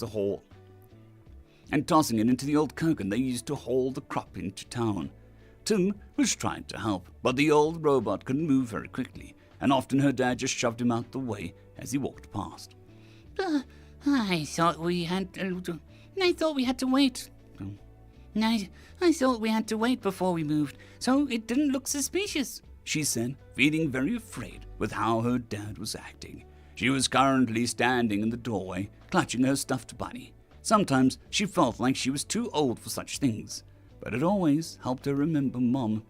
haul the crop into town. Tim was trying to help, but the old robot couldn't move very quickly, and often her dad just shoved him out the way as he walked past. I thought we had to wait. I thought we had to wait before we moved, so it didn't look suspicious," she said, feeling very afraid with how her dad was acting. She was currently standing in the doorway, clutching her stuffed bunny. Sometimes she felt like she was too old for such things, but it always helped her remember Mom.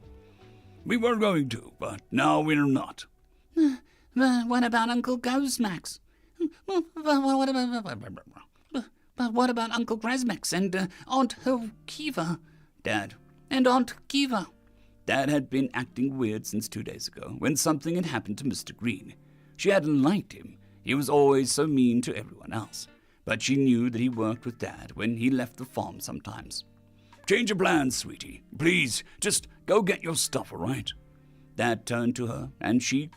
"We were going to, but now we're not." What about Uncle Gozmax? But what about Uncle Grasmax and Aunt Kiva? Dad. And Aunt Kiva? Dad had been acting weird since 2 days ago, when something had happened to Mr. Green. She hadn't liked him. He was always so mean to everyone else. But she knew that he worked with Dad when he left the farm sometimes. "Change of plans, sweetie. Please, just go get your stuff, all right?" Dad turned to her, and she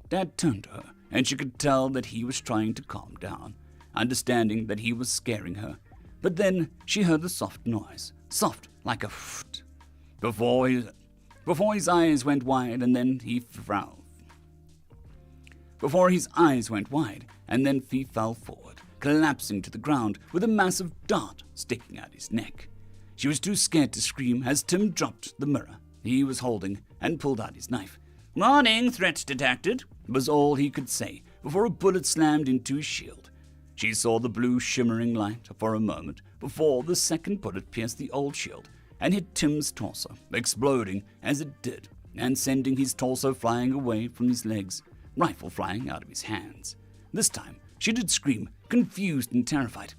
could tell that he was trying to calm down, understanding that he was scaring her. But then she heard the soft noise, soft like a pfft, before his eyes went wide, and then he frowned. Before his eyes went wide, and then he fell forward, collapsing to the ground with a massive dart sticking out his neck. She was too scared to scream as Tim dropped the mirror he was holding and pulled out his knife. "Morning, threat detected," was all he could say before a bullet slammed into his shield. She saw the blue shimmering light for a moment before the second bullet pierced the old shield and hit Tim's torso, exploding as it did and sending his torso flying away from his legs, rifle flying out of his hands. This time she did scream, confused and terrified.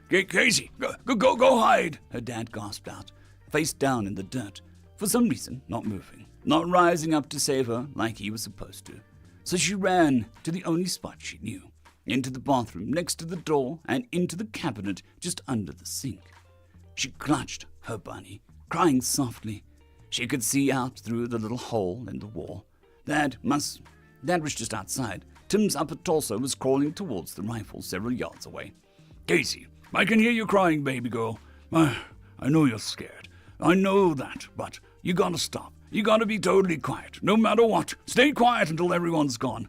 "Casey, go hide," her dad gasped out, face down in the dirt, for some reason not moving, not rising up to save her like he was supposed to. So she ran to the only spot she knew, into the bathroom next to the door and into the cabinet just under the sink. She clutched her bunny, crying softly. She could see out through the little hole in the wall. Dad was just outside. Tim's upper torso was crawling towards the rifle several yards away. "Casey, I can hear you crying, baby girl. I know you're scared. I know that, but you gotta stop. You gotta be totally quiet, no matter what. Stay quiet until everyone's gone."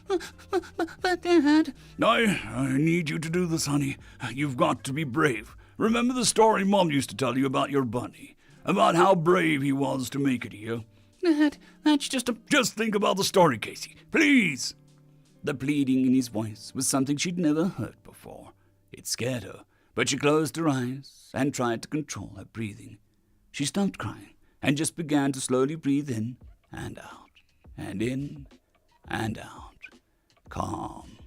But Dad... I need you to do this, honey. You've got to be brave. Remember the story Mom used to tell you about your bunny? About how brave he was to make it here? Dad, that's just think about the story, Casey. Please. The pleading in his voice was something she'd never heard before. It scared her, but she closed her eyes and tried to control her breathing. She stopped crying and just began to slowly breathe in and out, and in and out. Calm.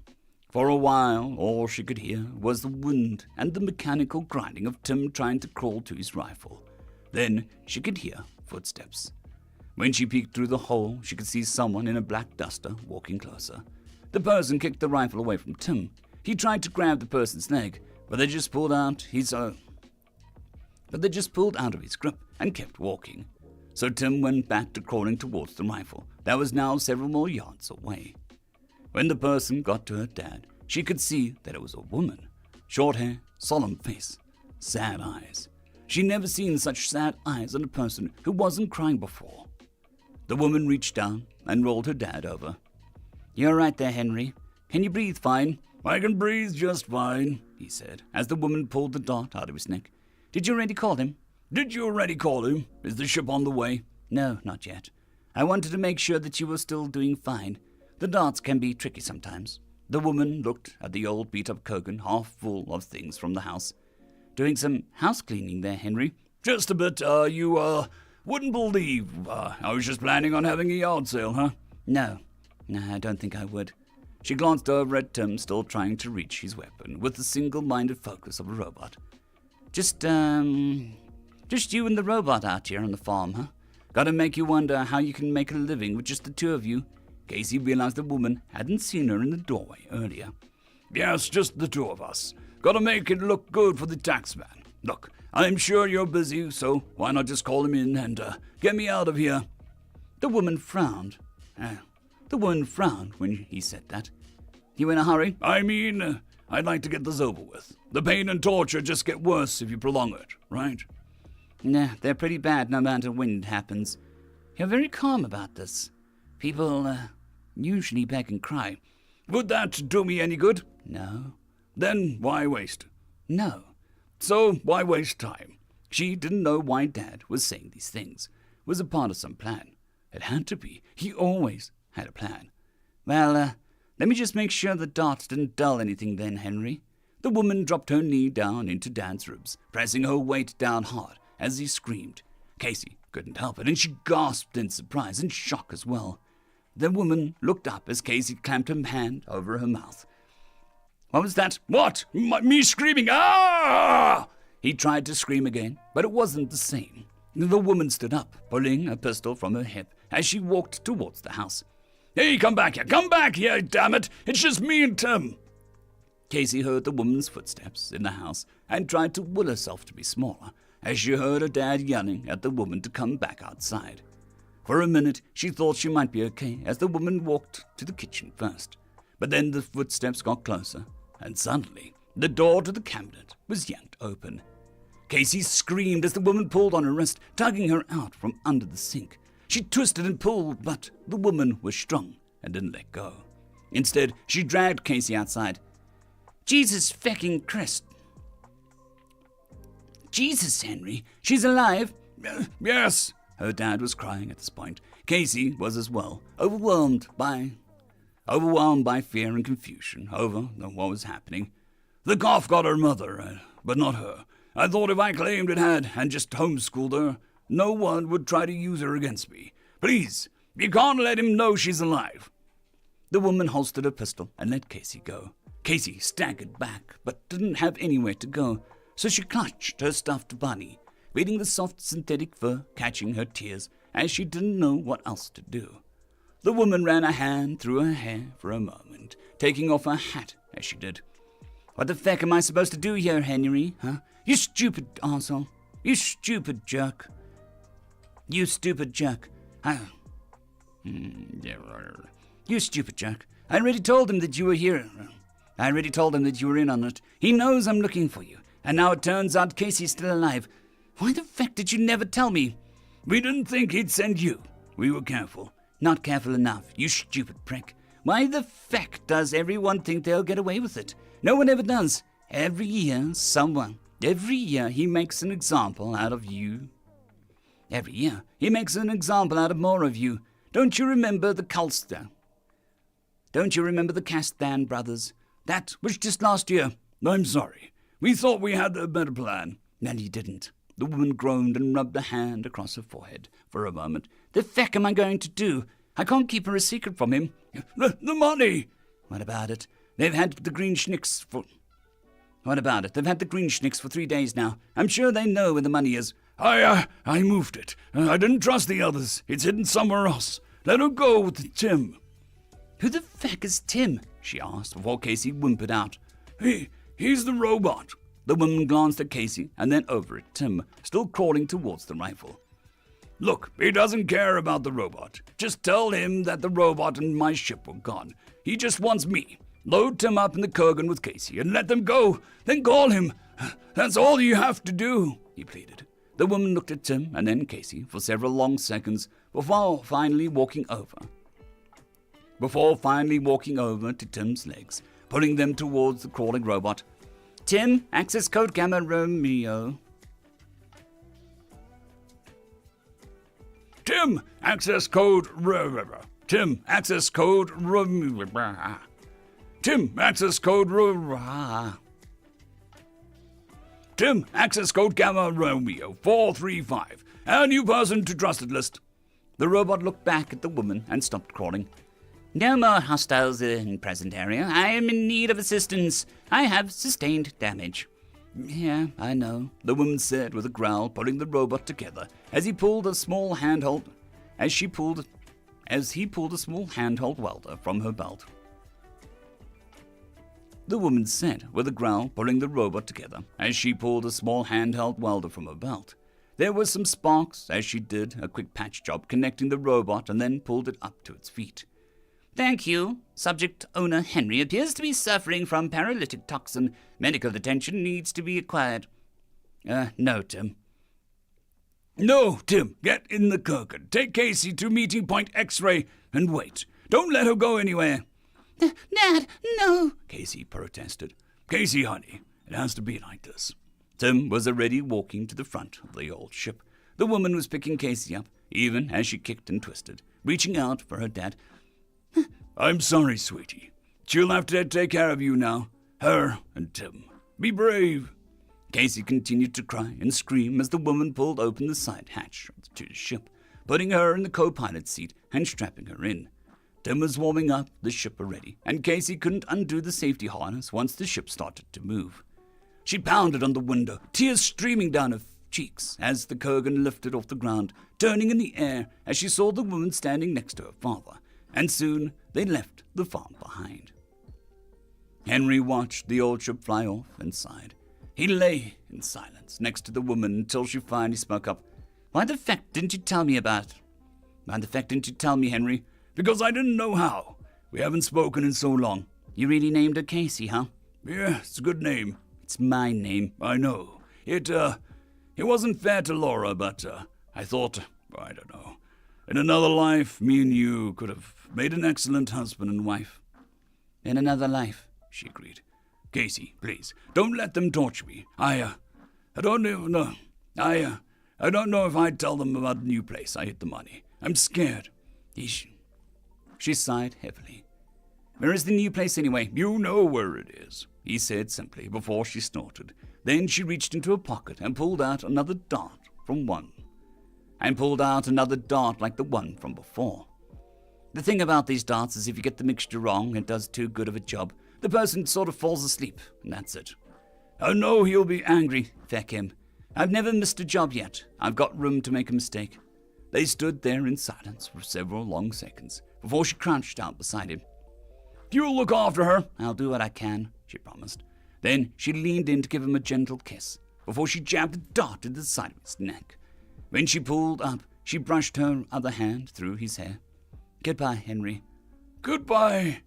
For a while, all she could hear was the wind and the mechanical grinding of Tim trying to crawl to his rifle. Then she could hear footsteps. When she peeked through the hole, she could see someone in a black duster walking closer. The person kicked the rifle away from Tim. He tried to grab the person's leg, but they just pulled out of his grip and kept walking. So Tim went back to crawling towards the rifle that was now several more yards away. When the person got to her dad, she could see that it was a woman. Short hair, solemn face, sad eyes. She'd never seen such sad eyes on a person who wasn't crying before. The woman reached down and rolled her dad over. "You're right there, Henry. Can you breathe fine?" "I can breathe just fine," he said, as the woman pulled the dart out of his neck. "Did you already call him?" "Did you already call him? Is the ship on the way?" "No, not yet. I wanted to make sure that you were still doing fine. The darts can be tricky sometimes." The woman looked at the old beat-up Kogan, half full of things from the house. "Doing some house cleaning there, Henry?" "Just a bit. You wouldn't believe. I was just planning on having a yard sale, huh?" No, I don't think I would." She glanced over at Tim, still trying to reach his weapon with the single-minded focus of a robot. Just you and the robot out here on the farm, huh? Gotta make you wonder how you can make a living with just the two of you." Casey realized the woman hadn't seen her in the doorway earlier. "Yes, just the two of us. Gotta make it look good for the taxman. Look, I'm sure you're busy, so why not just call him in and get me out of here?" The woman frowned when he said that. "You in a hurry?" "I mean, I'd like to get this over with. The pain and torture just get worse if you prolong it, right?" "Nah, they're pretty bad no matter when it happens. You're very calm about this. People usually beg and cry." "Would that do me any good?" "No." "Then why waste?" "No." So why waste time? She didn't know why Dad was saying these things. Was a part of some plan. It had to be. He always had a plan. "Well, Let me just make sure the darts didn't dull anything then, Henry. The woman dropped her knee down into Dad's ribs, pressing her weight down hard as he screamed. Casey couldn't help it, and she gasped in surprise and shock as well. The woman looked up as Casey clamped her hand over her mouth. What was that? What? Me screaming? Ah! He tried to scream again, but it wasn't the same. The woman stood up, pulling a pistol from her hip as she walked towards the house. Hey, come back here, damn it! It's just me and Tim! Casey heard the woman's footsteps in the house and tried to will herself to be smaller as she heard her dad yelling at the woman to come back outside. For a minute, she thought she might be okay as the woman walked to the kitchen first. But then the footsteps got closer, and suddenly, the door to the cabinet was yanked open. Casey screamed as the woman pulled on her wrist, tugging her out from under the sink. She twisted and pulled, but the woman was strong and didn't let go. Instead, she dragged Casey outside. Jesus fecking Christ. Jesus, Henry, she's alive. Yes, her dad was crying at this point. Casey was as well, overwhelmed by fear and confusion over what was happening. The cough got her mother, but not her. I thought if I claimed it had and just homeschooled her, no one would try to use her against me. Please, you can't let him know she's alive. The woman holstered her pistol and let Casey go. Casey staggered back, but didn't have anywhere to go, so she clutched her stuffed bunny, feeling the soft synthetic fur catching her tears as she didn't know what else to do. The woman ran a hand through her hair for a moment, taking off her hat as she did. What the feck am I supposed to do here, Henry, huh? You stupid arsehole. You stupid jerk. You stupid jerk. You stupid jerk. I already told him that you were here. I already told him that you were in on it. He knows I'm looking for you. And now it turns out Casey's still alive. Why the feck did you never tell me? We didn't think he'd send you. We were careful. Not careful enough, you stupid prick. Why the feck does everyone think they'll get away with it? No one ever does. Every year he makes an example out of you. Every year he makes an example out of more of you. Don't you remember the Culster? Don't you remember the Castan brothers? That was just last year. I'm sorry. We thought we had a better plan. And you didn't. The woman groaned and rubbed a hand across her forehead for a moment. The feck am I going to do? I can't keep her a secret from him. The money! What about it? They've had the green schnicks for... What about it? They've had the green schnicks for 3 days now. I'm sure they know where the money is. I moved it. I didn't trust the others. It's hidden somewhere else. Let her go with Tim. Who the feck is Tim? She asked before Casey whimpered out. He's the robot. The woman glanced at Casey and then over at Tim, still crawling towards the rifle. Look, he doesn't care about the robot. Just tell him that the robot and my ship were gone. He just wants me. Load Tim up in the Kurgan with Casey and let them go. Then call him. That's all you have to do, he pleaded. The woman looked at Tim and then Casey for several long seconds before finally walking over to Tim's legs, pulling them towards the crawling robot. Tim, access code Gamma Romeo. Tim, access code Tim, access code Tim, access code Tim, access code Gamma Romeo 435. A new person to trusted list. The robot looked back at the woman and stopped crawling. No more hostiles in present area. I am in need of assistance. I have sustained damage. Yeah, I know, the woman said with a growl, pulling the robot together as he pulled a small handheld welder from her belt. The woman said with a growl, pulling the robot together as she pulled a small handheld welder from her belt. There were some sparks as she did a quick patch job connecting the robot and then pulled it up to its feet. Thank you. Subject owner Henry appears to be suffering from paralytic toxin. Medical attention needs to be acquired. No, Tim. No, Tim, get in the Kurgan. Take Casey to meeting point X-ray and wait. Don't let her go anywhere. Dad, no, Casey protested. Casey, honey, it has to be like this. Tim was already walking to the front of the old ship. The woman was picking Casey up, even as she kicked and twisted, reaching out for her dad. I'm sorry, sweetie. She'll have to take care of you now. Her and Tim. Be brave. Casey continued to cry and scream as the woman pulled open the side hatch to the ship, putting her in the co-pilot seat and strapping her in. Tim was warming up the ship already, and Casey couldn't undo the safety harness once the ship started to move. She pounded on the window, tears streaming down her cheeks as the Kurgan lifted off the ground, turning in the air as she saw the woman standing next to her father, and soon they left the farm behind. Henry watched the old ship fly off and sighed. He lay in silence next to the woman until she finally spoke up. Why the feck didn't you tell me about it? Why the feck didn't you tell me, Henry? Because I didn't know how. We haven't spoken in so long. You really named her Casey, huh? Yeah, it's a good name. It's my name. I know. It wasn't fair to Laura, but I thought, I don't know, in another life, me and you could have made an excellent husband and wife. In another life, she agreed. Casey, please, don't let them torture me. I don't even know. I don't know if I'd tell them about the new place I hid the money. I'm scared. She sighed heavily. Where is the new place anyway? You know where it is, he said simply before she snorted. Then she reached into her pocket and pulled out another dart like the one from before. The thing about these darts is if you get the mixture wrong, it does too good of a job. The person sort of falls asleep, and that's it. Oh no, he'll be angry. Feck him. I've never missed a job yet. I've got room to make a mistake. They stood there in silence for several long seconds before she crouched out beside him. You'll look after her. I'll do what I can, she promised. Then she leaned in to give him a gentle kiss before she jabbed a dart into the side of his neck. When she pulled up, she brushed her other hand through his hair. Goodbye, Henry. Goodbye,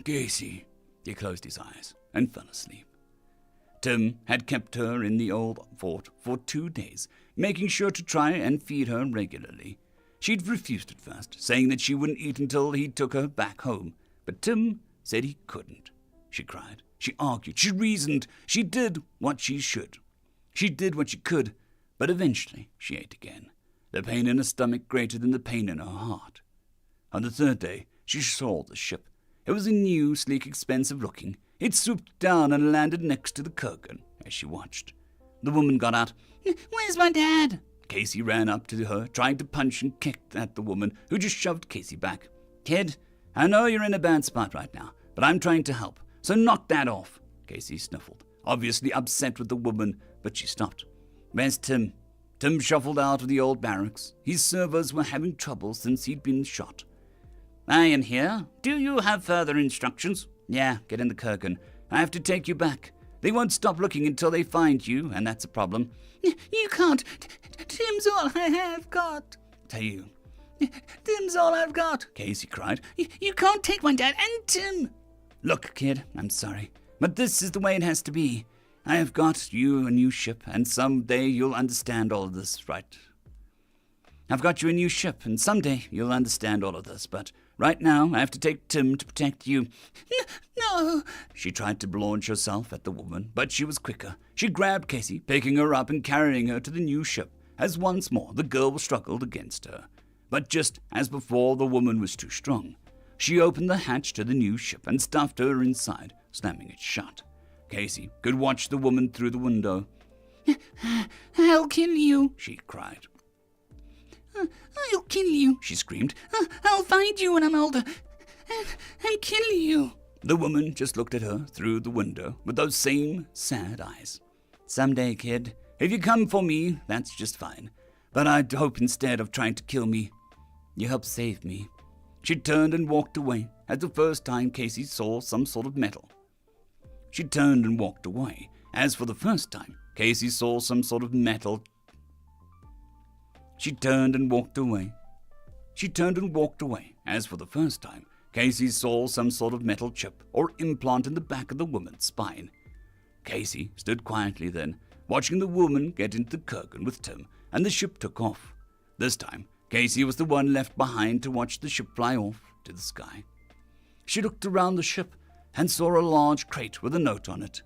Casey. He closed his eyes and fell asleep. Tim had kept her in the old fort for 2 days, making sure to try and feed her regularly. She'd refused at first, saying that she wouldn't eat until he took her back home. But Tim said he couldn't. She cried. She argued. She reasoned. She did what she should. She did what she could, but eventually she ate again, the pain in her stomach greater than the pain in her heart. On the 3rd day, she saw the ship. It was a new, sleek, expensive-looking. It swooped down and landed next to the Kurgan as she watched. The woman got out. Where's my dad? Casey ran up to her, trying to punch and kick at the woman, who just shoved Casey back. Kid, I know you're in a bad spot right now, but I'm trying to help, so knock that off. Casey sniffled, obviously upset with the woman, but she stopped. Where's Tim? Tim shuffled out of the old barracks. His servers were having trouble since he'd been shot. I am here. Do you have further instructions? Yeah, get in the Kurgan. I have to take you back. They won't stop looking until they find you, and that's a problem. You can't. Tim's all I have got. Tell you. Tim's all I've got, Casey cried. You can't take my dad and Tim. Look, kid, I'm sorry, but this is the way it has to be. I have got you a new ship, and someday you'll understand all of this, right? I've got you a new ship, and someday you'll understand all of this, but right now I have to take Tim to protect you. No! She tried to launch herself at the woman, but she was quicker. She grabbed Casey, picking her up and carrying her to the new ship, as once more the girl struggled against her. But just as before, the woman was too strong. She opened the hatch to the new ship and stuffed her inside, slamming it shut. Casey could watch the woman through the window. I'll kill you, she cried. I'll kill you, she screamed. I'll find you when I'm older and kill you. The woman just looked at her through the window with those same sad eyes. Someday, kid, if you come for me, that's just fine. But I'd hope instead of trying to kill me, you help save me. She turned and walked away as the first time Casey saw some sort of metal. She turned and walked away as for the first time Casey saw some sort of metal. She turned and walked away. She turned and walked away as for the first time Casey saw some sort of metal chip or implant in the back of the woman's spine. Casey stood quietly then, watching the woman get into the Kurgan with Tim, and the ship took off. This time, Casey was the one left behind to watch the ship fly off to the sky. She looked around the ship and saw a large crate with a note on it.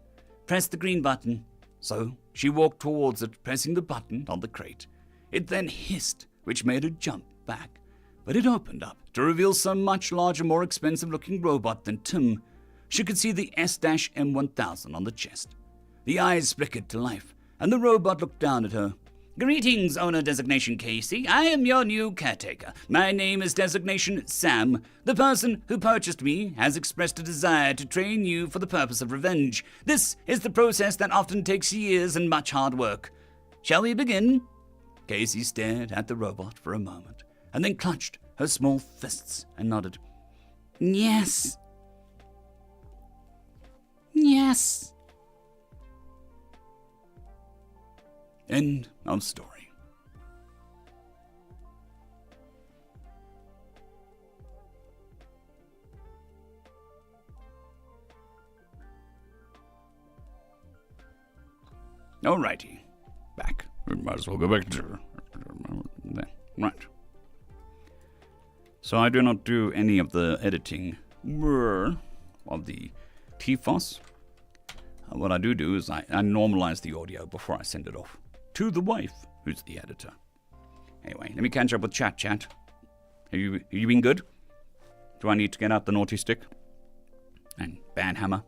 Press the green button. So she walked towards it, pressing the button on the crate. It then hissed, which made her jump back. But it opened up to reveal some much larger, more expensive-looking robot than Tim. She could see the S-M1000 on the chest. The eyes flickered to life, and the robot looked down at her. Greetings, owner designation Casey. I am your new caretaker. My name is designation Sam. The person who purchased me has expressed a desire to train you for the purpose of revenge. This is the process that often takes years and much hard work. Shall we begin? Casey stared at the robot for a moment, and then clutched her small fists and nodded. Yes. Yes. End of story. Alrighty. Back. We might as well go back to... Right. So I do not do any of the editing of the TFOS. What I do is I normalize the audio before I send it off to the wife, who's the editor. Anyway, let me catch up with chat. Have you been good? Do I need to get out the naughty stick? And banhammer?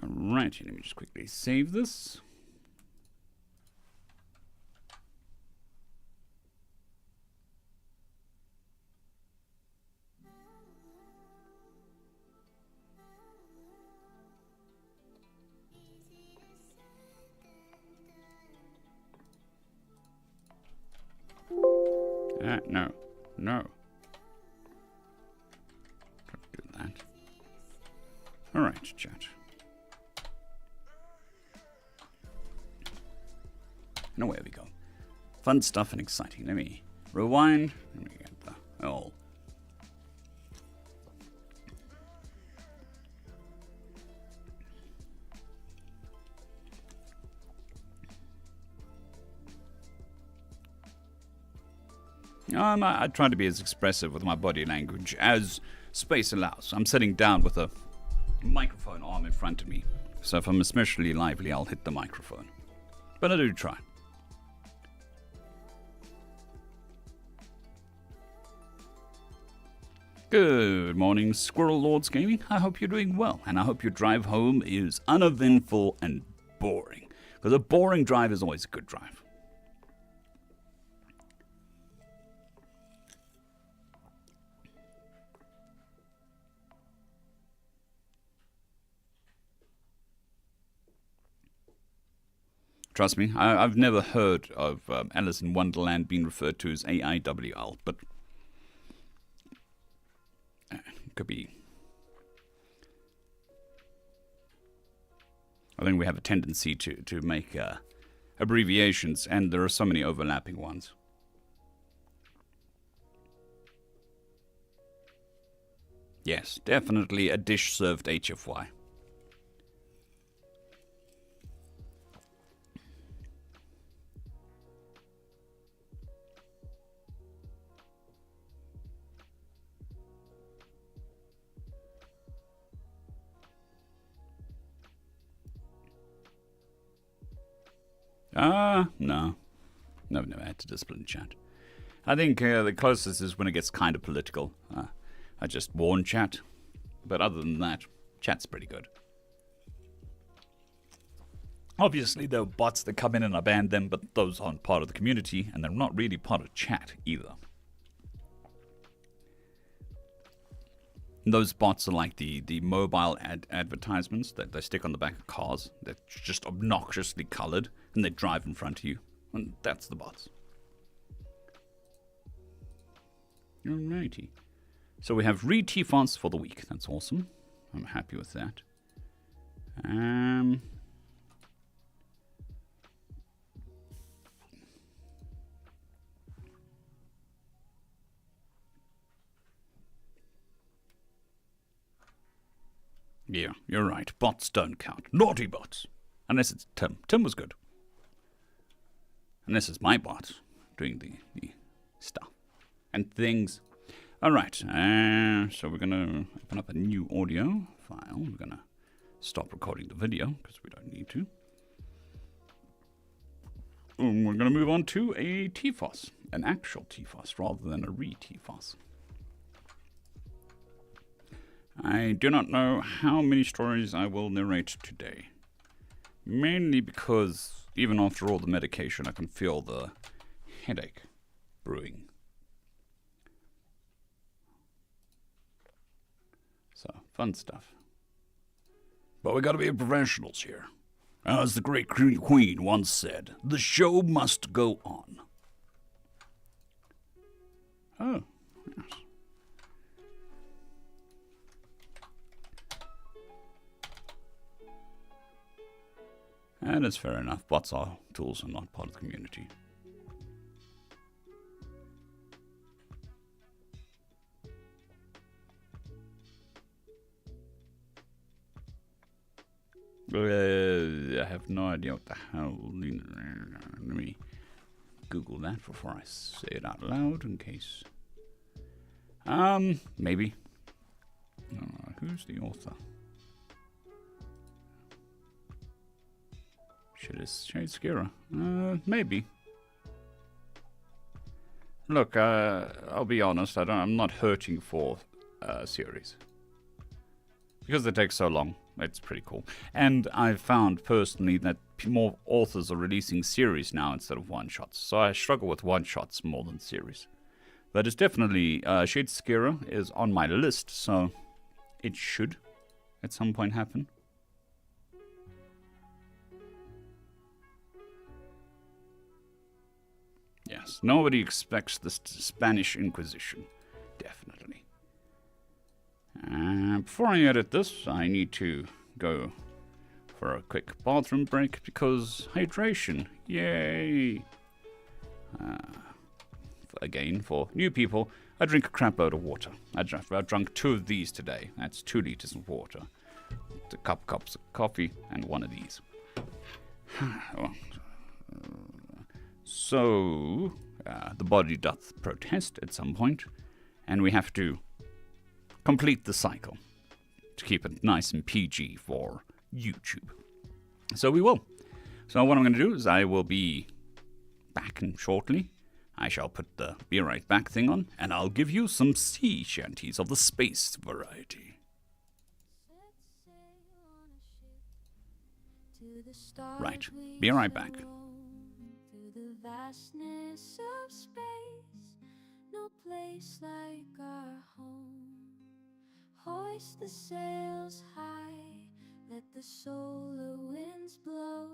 Alright, let me just quickly save this. No. Don't do that. Alright, chat. Now where we go. Fun stuff and exciting. Let me rewind. Let me get the... Oh. I try to be as expressive with my body language as space allows. I'm sitting down with a microphone arm in front of me, so if I'm especially lively, I'll hit the microphone. But I do try. Good morning, Squirrel Lords Gaming. I hope you're doing well, and I hope your drive home is uneventful and boring, because a boring drive is always a good drive. Trust me, I've never heard of Alice in Wonderland being referred to as AIWL, but it could be. I think we have a tendency to make abbreviations, and there are so many overlapping ones. Yes, definitely a dish served HFY. No. I've never had to discipline chat. I think the closest is when it gets kind of political. I just warn chat. But other than that, chat's pretty good. Obviously, there are bots that come in and I ban them, but those aren't part of the community, and they're not really part of chat either. Those bots are like the mobile advertisements that they stick on the back of cars. They're just obnoxiously colored, and they drive in front of you. And that's the bots. Alrighty. So we have re-T fonts for the week. That's awesome. I'm happy with that. Yeah, you're right. Bots don't count. Naughty bots. Unless it's Tim. Tim was good. Unless it's my bot doing the stuff and things. Alright, so we're going to open up a new audio file. We're going to stop recording the video because we don't need to. And we're going to move on to a TFOS, an actual TFOS rather than a re-TFOS. I do not know how many stories I will narrate today. Mainly because even after all the medication I can feel the headache brewing. So, fun stuff. But we gotta be professionals here. As the great queen once said, the show must go on. Oh, yes. And it's fair enough, bots are tools and not part of the community. I have no idea what the hell. Let me Google that before I say it out loud in case. Maybe. Who's the author? Shade Stranger. Maybe. Look, I'll be honest. I'm not hurting for series because they take so long. It's pretty cool. And I've found personally that more authors are releasing series now instead of one-shots. So I struggle with one-shots more than series. But it's definitely, Shade Stranger is on my list, so it should at some point happen. Yes, nobody expects the Spanish Inquisition. Definitely. Before I edit this, I need to go for a quick bathroom break because hydration. Yay! Again, for new people, I drink a crap load of water. I've drunk 2 of these today. That's 2 liters of water. A cups of coffee and 1 of these. So, the body doth protest at some point, and we have to complete the cycle to keep it nice and PG for YouTube. So we will. So what I'm going to do is I will be back in shortly. I shall put the be right back thing on, and I'll give you some sea shanties of the space variety. Right, be right back. The vastness of space, no place like our home. Hoist the sails high, let the solar winds blow.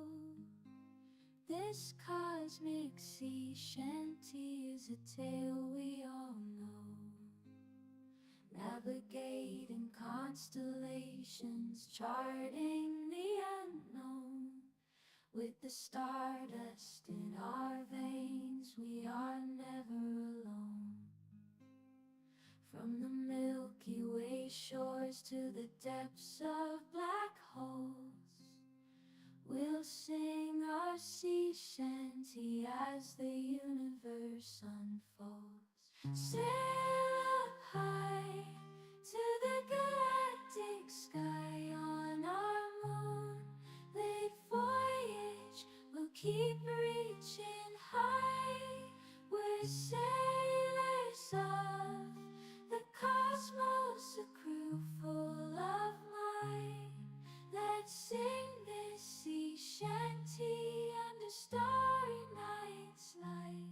This cosmic sea shanty is a tale we all know. Navigating constellations, charting the unknown. With the stardust in our veins, we are never alone. From the Milky Way shores to the depths of black holes, we'll sing our sea shanty as the universe unfolds. Sail up high to the galactic sky on our moonlit voyage. We'll keep reaching high. We're sailors of the cosmos, a crew full of might. Let's sing this sea shanty under starry night's light.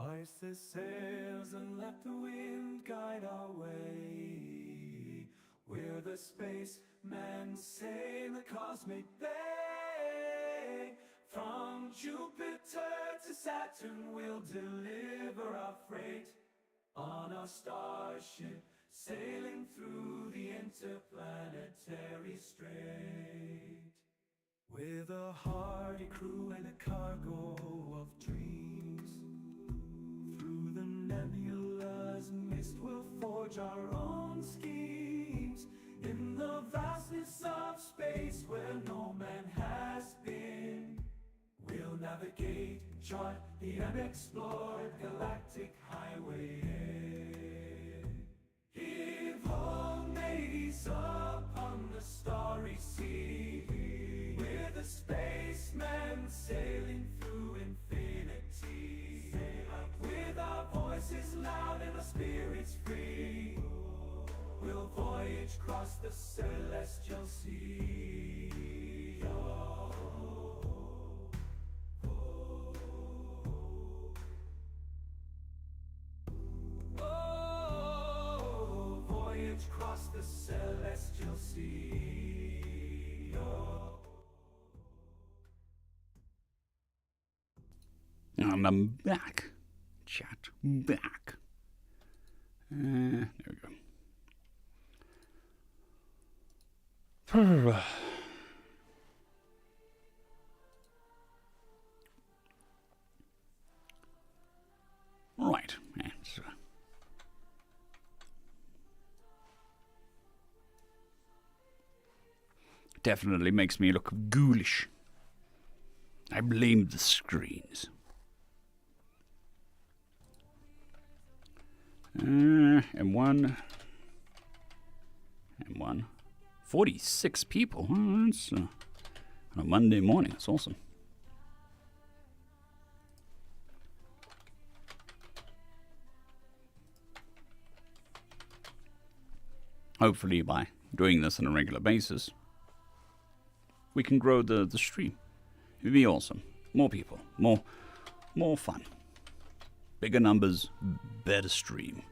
Hoist the sails and let the wind guide our way. We're the spacemen, sail the cosmic they. From Jupiter to Saturn, we'll deliver our freight on our starship, sailing through the interplanetary strait. With a hardy crew and a cargo of dreams, through the nebula's mist we'll forge our own schemes. In the vastness of space where no man has been, we'll navigate, chart the unexplored galactic highway. Heave home, mates, upon the starry sea. We're the spacemen sailing through infinity. With our voices loud and our spirits free, we'll voyage across the celestial sea. Oh, voyage across the celestial sea. And I'm back. Chat. Back. There we go. Right. Definitely makes me look ghoulish. I blame the screens. M1. 46 people. Oh, that's on a Monday morning. That's awesome. Hopefully by doing this on a regular basis, we can grow the stream. It'd be awesome. More people. More fun. Bigger numbers, better stream.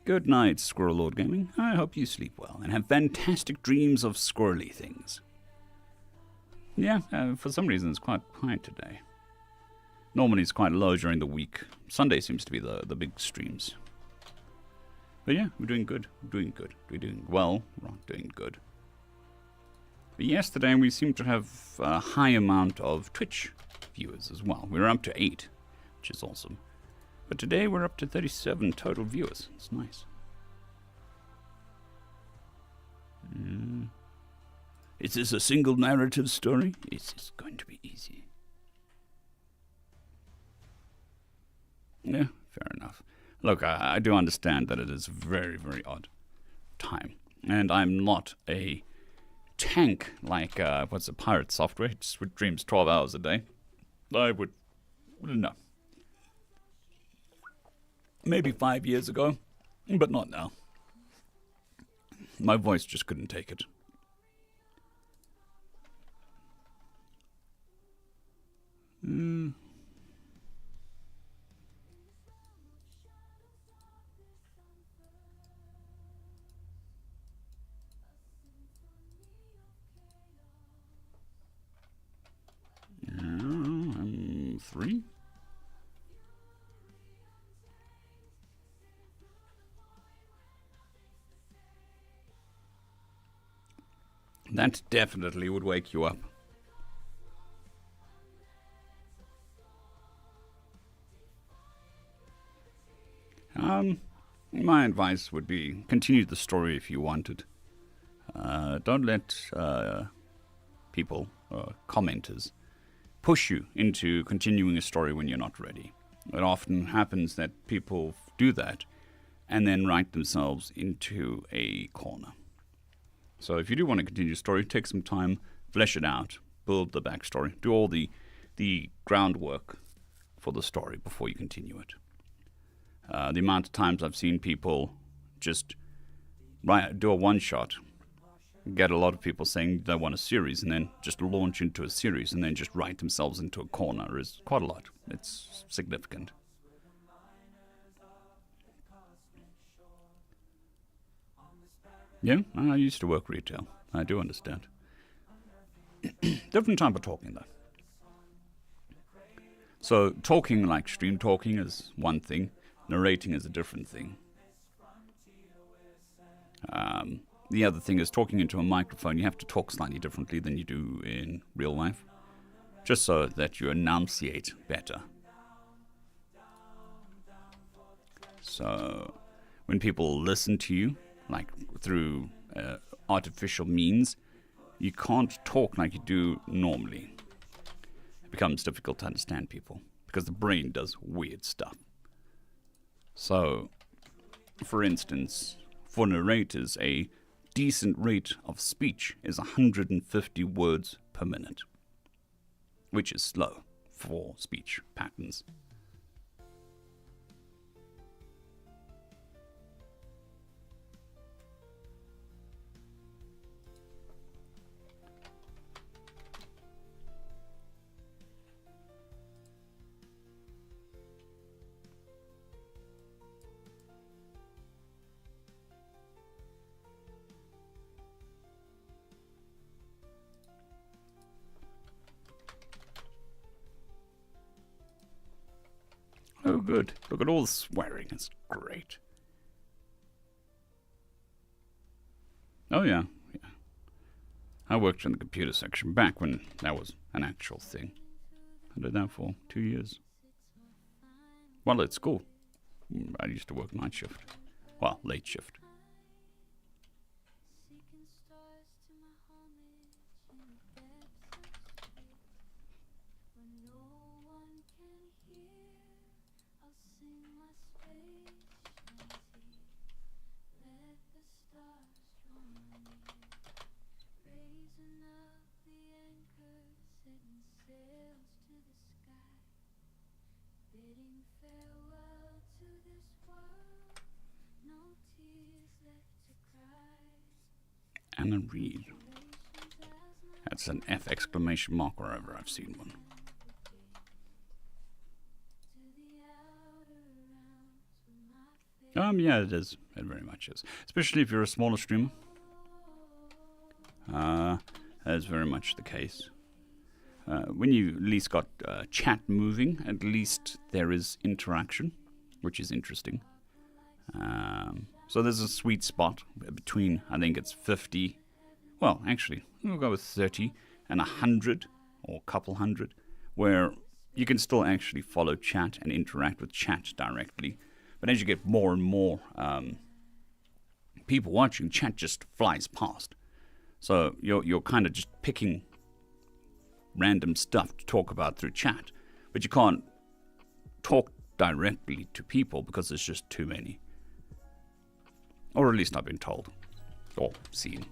Good night, Squirrel Lord Gaming. I hope you sleep well and have fantastic dreams of squirrely things. Yeah, for some reason it's quite high today. Normally it's quite low during the week. Sunday seems to be the big streams. But yeah, we're doing good. We're doing good. We're doing well. We're not doing good. But yesterday we seem to have a high amount of Twitch viewers as well. We were up to 8, which is awesome. But today we're up to 37 total viewers. It's nice. Is this a single narrative story? It's going to be easy. Yeah, fair enough. Look, I do understand that it is a very, very odd time. And I'm not a tank like, what's the pirate software? It dreams 12 hours a day. I wouldn't know. Maybe 5 years ago, but not now. My voice just couldn't take it. I'm 3. That definitely would wake you up. My advice would be continue the story if you wanted. Don't let people, commenters, push you into continuing a story when you're not ready. It often happens that people do that and then write themselves into a corner. So if you do want to continue the story, take some time, flesh it out, build the backstory, do all the groundwork for the story before you continue it. The amount of times I've seen people just do a one-shot, get a lot of people saying they want a series, and then just launch into a series, and then just write themselves into a corner is quite a lot. It's significant. Yeah, I used to work retail. I do understand. Different type of talking, though. So talking like stream talking is one thing. Narrating is a different thing. the other thing is talking into a microphone. You have to talk slightly differently than you do in real life, just so that you enunciate better. So when people listen to you, like through artificial means, you can't talk like you do normally. It becomes difficult to understand people because the brain does weird stuff. So, for instance, for narrators, a decent rate of speech is 150 words per minute, which is slow for speech patterns. Oh, good. Look at all the swearing. It's great. Oh, yeah. I worked in the computer section back when that was an actual thing. I did that for 2 years. Well, at school. I used to work night shift. Well, late shift. Anna Reed. That's an F exclamation mark wherever I've seen one. Yeah, it is. It very much is. Especially if you're a smaller streamer. That is very much the case. When you at least got chat moving, at least there is interaction, which is interesting. So there's a sweet spot between, I think it's 50, well, actually, we'll go with 30 and 100, or a couple hundred, where you can still actually follow chat and interact with chat directly. But as you get more and more people watching, chat just flies past. So you're kind of just picking random stuff to talk about through chat. But you can't talk directly to people because there's just too many. Or at least I've been told. Or seen.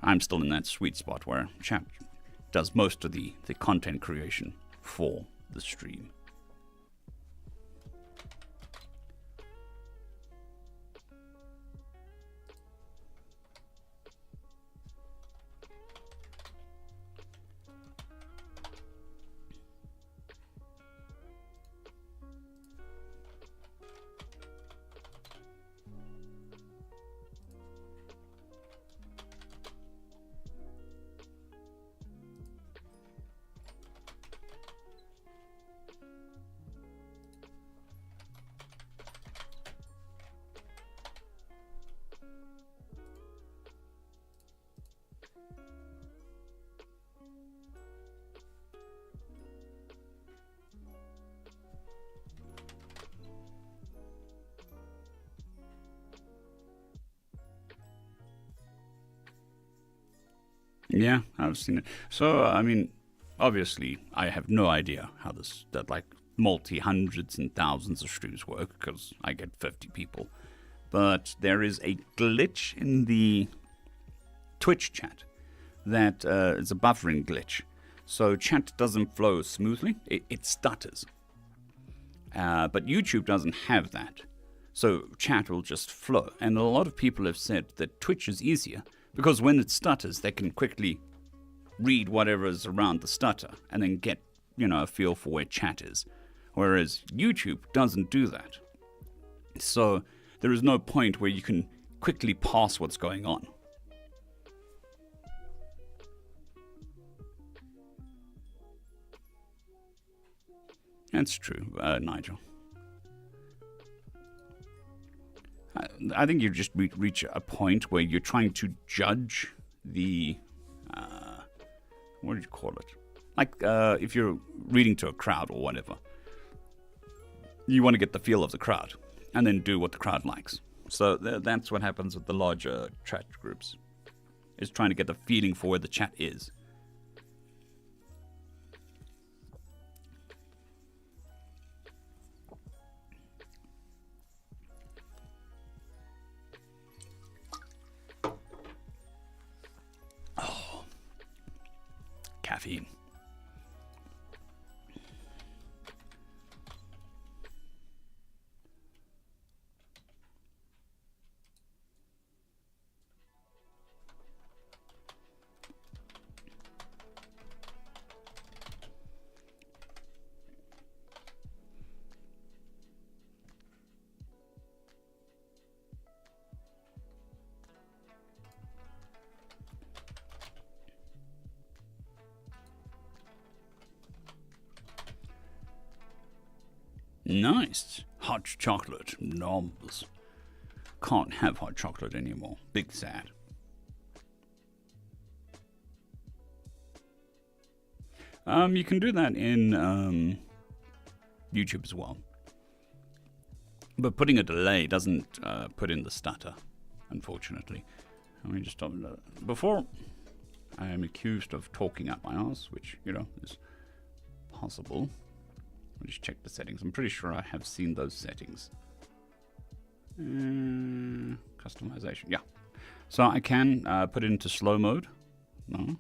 I'm still in that sweet spot where chat does most of the content creation for the stream. Yeah, I've seen it. So, I mean, obviously, I have no idea how that like multi-hundreds and thousands of streams work, because I get 50 people. But there is a glitch in the Twitch chat that is a buffering glitch. So chat doesn't flow smoothly, it stutters. But YouTube doesn't have that. So chat will just flow. And a lot of people have said that Twitch is easier, because when it stutters, they can quickly read whatever is around the stutter and then get, a feel for where chat is. Whereas YouTube doesn't do that. So there is no point where you can quickly pass what's going on. That's true, Nigel. I think you just reach a point where you're trying to judge the, what did you call it? Like, if you're reading to a crowd or whatever, you want to get the feel of the crowd and then do what the crowd likes. So that's what happens with the larger chat groups, is trying to get the feeling for where the chat is. Oh, caffeine. Nice. Hot chocolate. Noms. Can't have hot chocolate anymore. Big sad. You can do that in YouTube as well. But putting a delay doesn't put in the stutter, unfortunately. Let me just stop that. Before I am accused of talking up my ass, which, you know, is possible. I'll just check the settings. I'm pretty sure I have seen those settings. Customization, yeah. So I can put it into slow mode. No?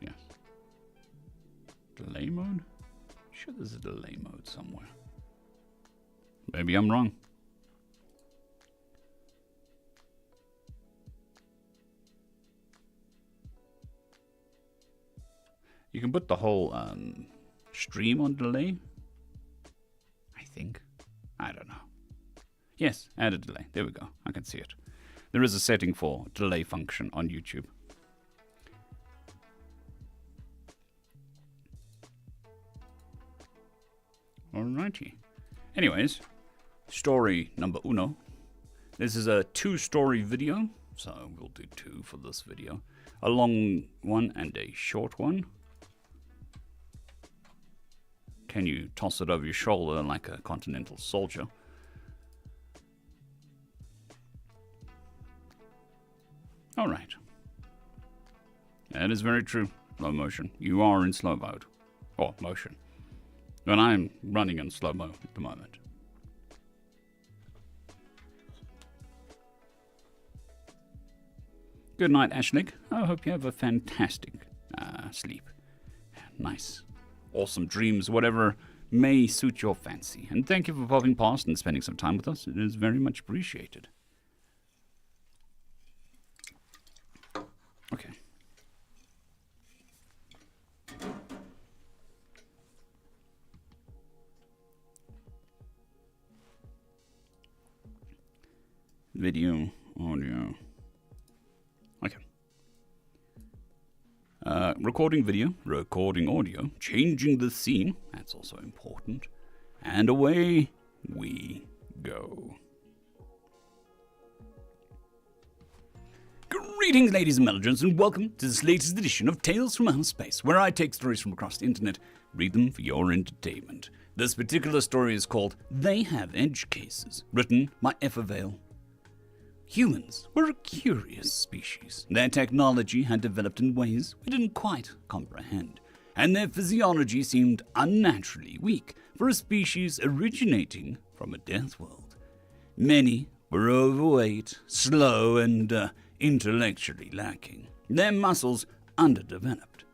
Yes. Delay mode? Sure there's a delay mode somewhere. Maybe I'm wrong. You can put the whole stream on delay. I think. I don't know. Yes, add a delay. There we go. I can see it. There is a setting for delay function on YouTube. Alrighty. Anyways, story number uno. This is a 2-story video, so we'll do 2 for this video. A long one and a short one. Can you toss it over your shoulder like a continental soldier? Alright. That is very true. Slow motion. You are in slow mode. Or motion. But I'm running in slow-mo at the moment. Good night, Ashlik. I hope you have a fantastic sleep. Nice. Awesome dreams, whatever may suit your fancy. And thank you for popping past and spending some time with us. It is very much appreciated. Okay. Video, audio. Okay. Recording video, recording audio, changing the scene. That's also important. And away we go. Greetings, ladies and melodians, and welcome to this latest edition of Tales from Outer Space, where I take stories from across the internet, read them for your entertainment. This particular story is called They Have Edge Cases, written by Effa Vale. Humans were a curious species. Their technology had developed in ways we didn't quite comprehend, and their physiology seemed unnaturally weak for a species originating from a death world. Many were overweight, slow, and intellectually lacking. Their muscles underdeveloped.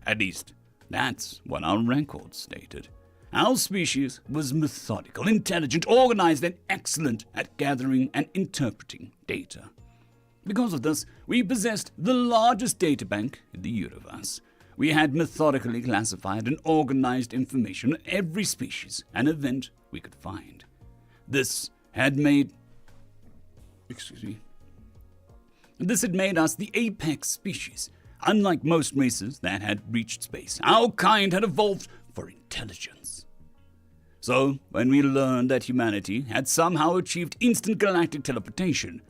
At least, that's what our records stated. Our species was methodical, intelligent, organized, and excellent at gathering and interpreting data. Because of this, we possessed the largest data bank in the universe. We had methodically classified and organized information on every species and event we could find. This had made us the apex species. Unlike most races that had reached space, our kind had evolved for intelligence. So, when we learned that humanity had somehow achieved instant galactic teleportation,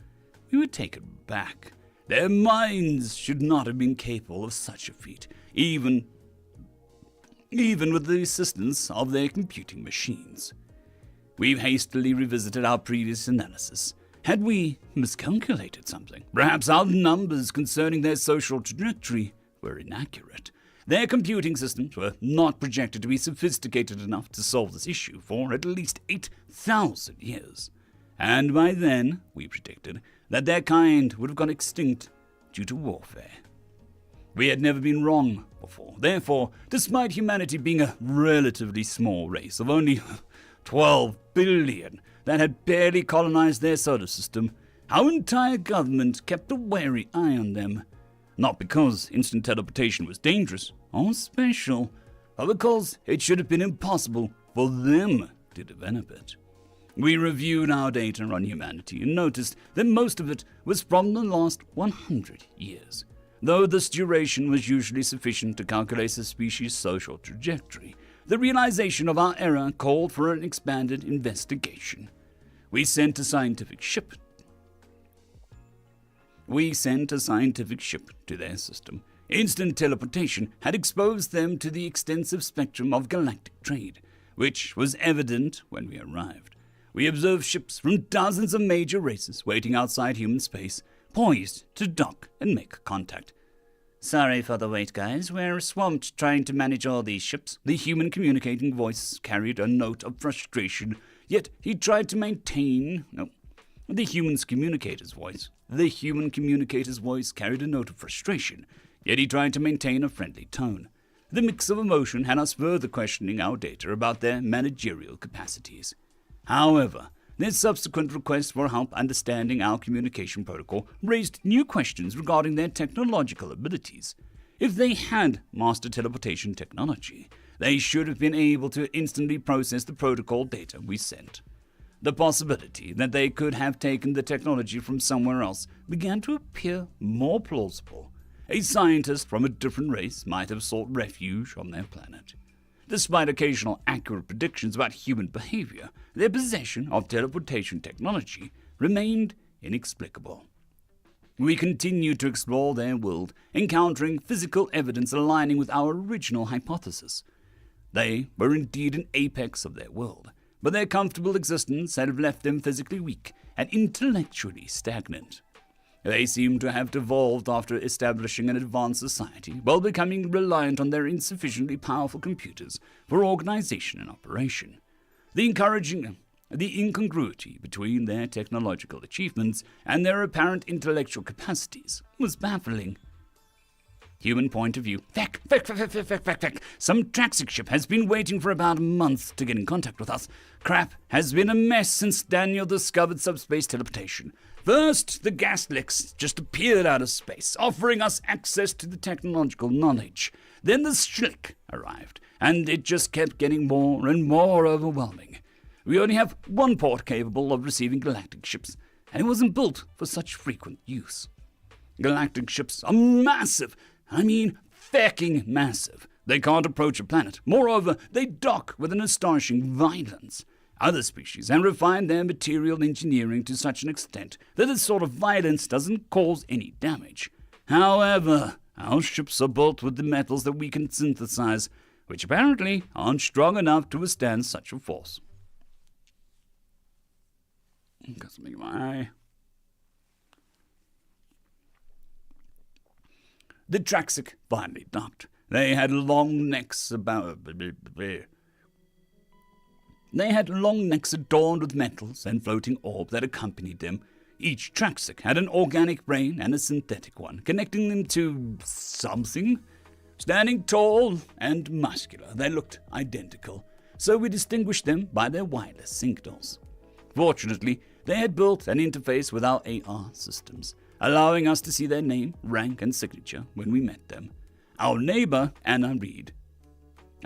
we were taken back. Their minds should not have been capable of such a feat, even with the assistance of their computing machines. We've hastily revisited our previous analysis. Had we miscalculated something? Perhaps our numbers concerning their social trajectory were inaccurate. Their computing systems were not projected to be sophisticated enough to solve this issue for at least 8,000 years. And by then, we predicted that their kind would have gone extinct due to warfare. We had never been wrong before. Therefore, despite humanity being a relatively small race of only 12 billion that had barely colonized their solar system, our entire government kept a wary eye on them. Not because instant teleportation was dangerous or special, but because it should have been impossible for them to develop it. We reviewed our data on humanity and noticed that most of it was from the last 100 years. Though this duration was usually sufficient to calculate the species' social trajectory, the realization of our error called for an expanded investigation. We sent a scientific ship to their system. Instant teleportation had exposed them to the extensive spectrum of galactic trade, which was evident when we arrived. We observed ships from dozens of major races waiting outside human space, poised to dock and make contact. "Sorry for the wait, guys. We're swamped trying to manage all these ships." The human communicating voice carried a note of frustration, yet he tried to maintain... The human communicator's voice carried a note of frustration, yet he tried to maintain a friendly tone. The mix of emotion had us further questioning our data about their managerial capacities. However, their subsequent request for help understanding our communication protocol raised new questions regarding their technological abilities. If they had mastered teleportation technology, they should have been able to instantly process the protocol data we sent. The possibility that they could have taken the technology from somewhere else began to appear more plausible. A scientist from a different race might have sought refuge on their planet. Despite occasional accurate predictions about human behavior, their possession of teleportation technology remained inexplicable. We continued to explore their world, encountering physical evidence aligning with our original hypothesis. They were indeed an apex of their world, but their comfortable existence had left them physically weak and intellectually stagnant. They seemed to have devolved after establishing an advanced society while becoming reliant on their insufficiently powerful computers for organization and operation. The incongruity between their technological achievements and their apparent intellectual capacities was baffling. Human point of view. Feck. Some Traxic ship has been waiting for about a month to get in contact with us. Crap has been a mess since Daniel discovered subspace teleportation. First, the gas licks just appeared out of space, offering us access to the technological knowledge. Then the Schlick arrived, and it just kept getting more and more overwhelming. We only have one port capable of receiving galactic ships, and it wasn't built for such frequent use. Galactic ships are massive. I mean, fecking massive. They can't approach a planet. Moreover, they dock with an astonishing violence. Other species have refined their material engineering to such an extent that this sort of violence doesn't cause any damage. However, our ships are built with the metals that we can synthesize, which apparently aren't strong enough to withstand such a force. Got something in my eye. The Traxic finally docked. They had long necks adorned with metals and floating orb that accompanied them. Each Traxic had an organic brain and a synthetic one, connecting them to something. Standing tall and muscular, they looked identical, so we distinguished them by their wireless signals. Fortunately, they had built an interface with our AR systems, allowing us to see their name, rank, and signature when we met them. Our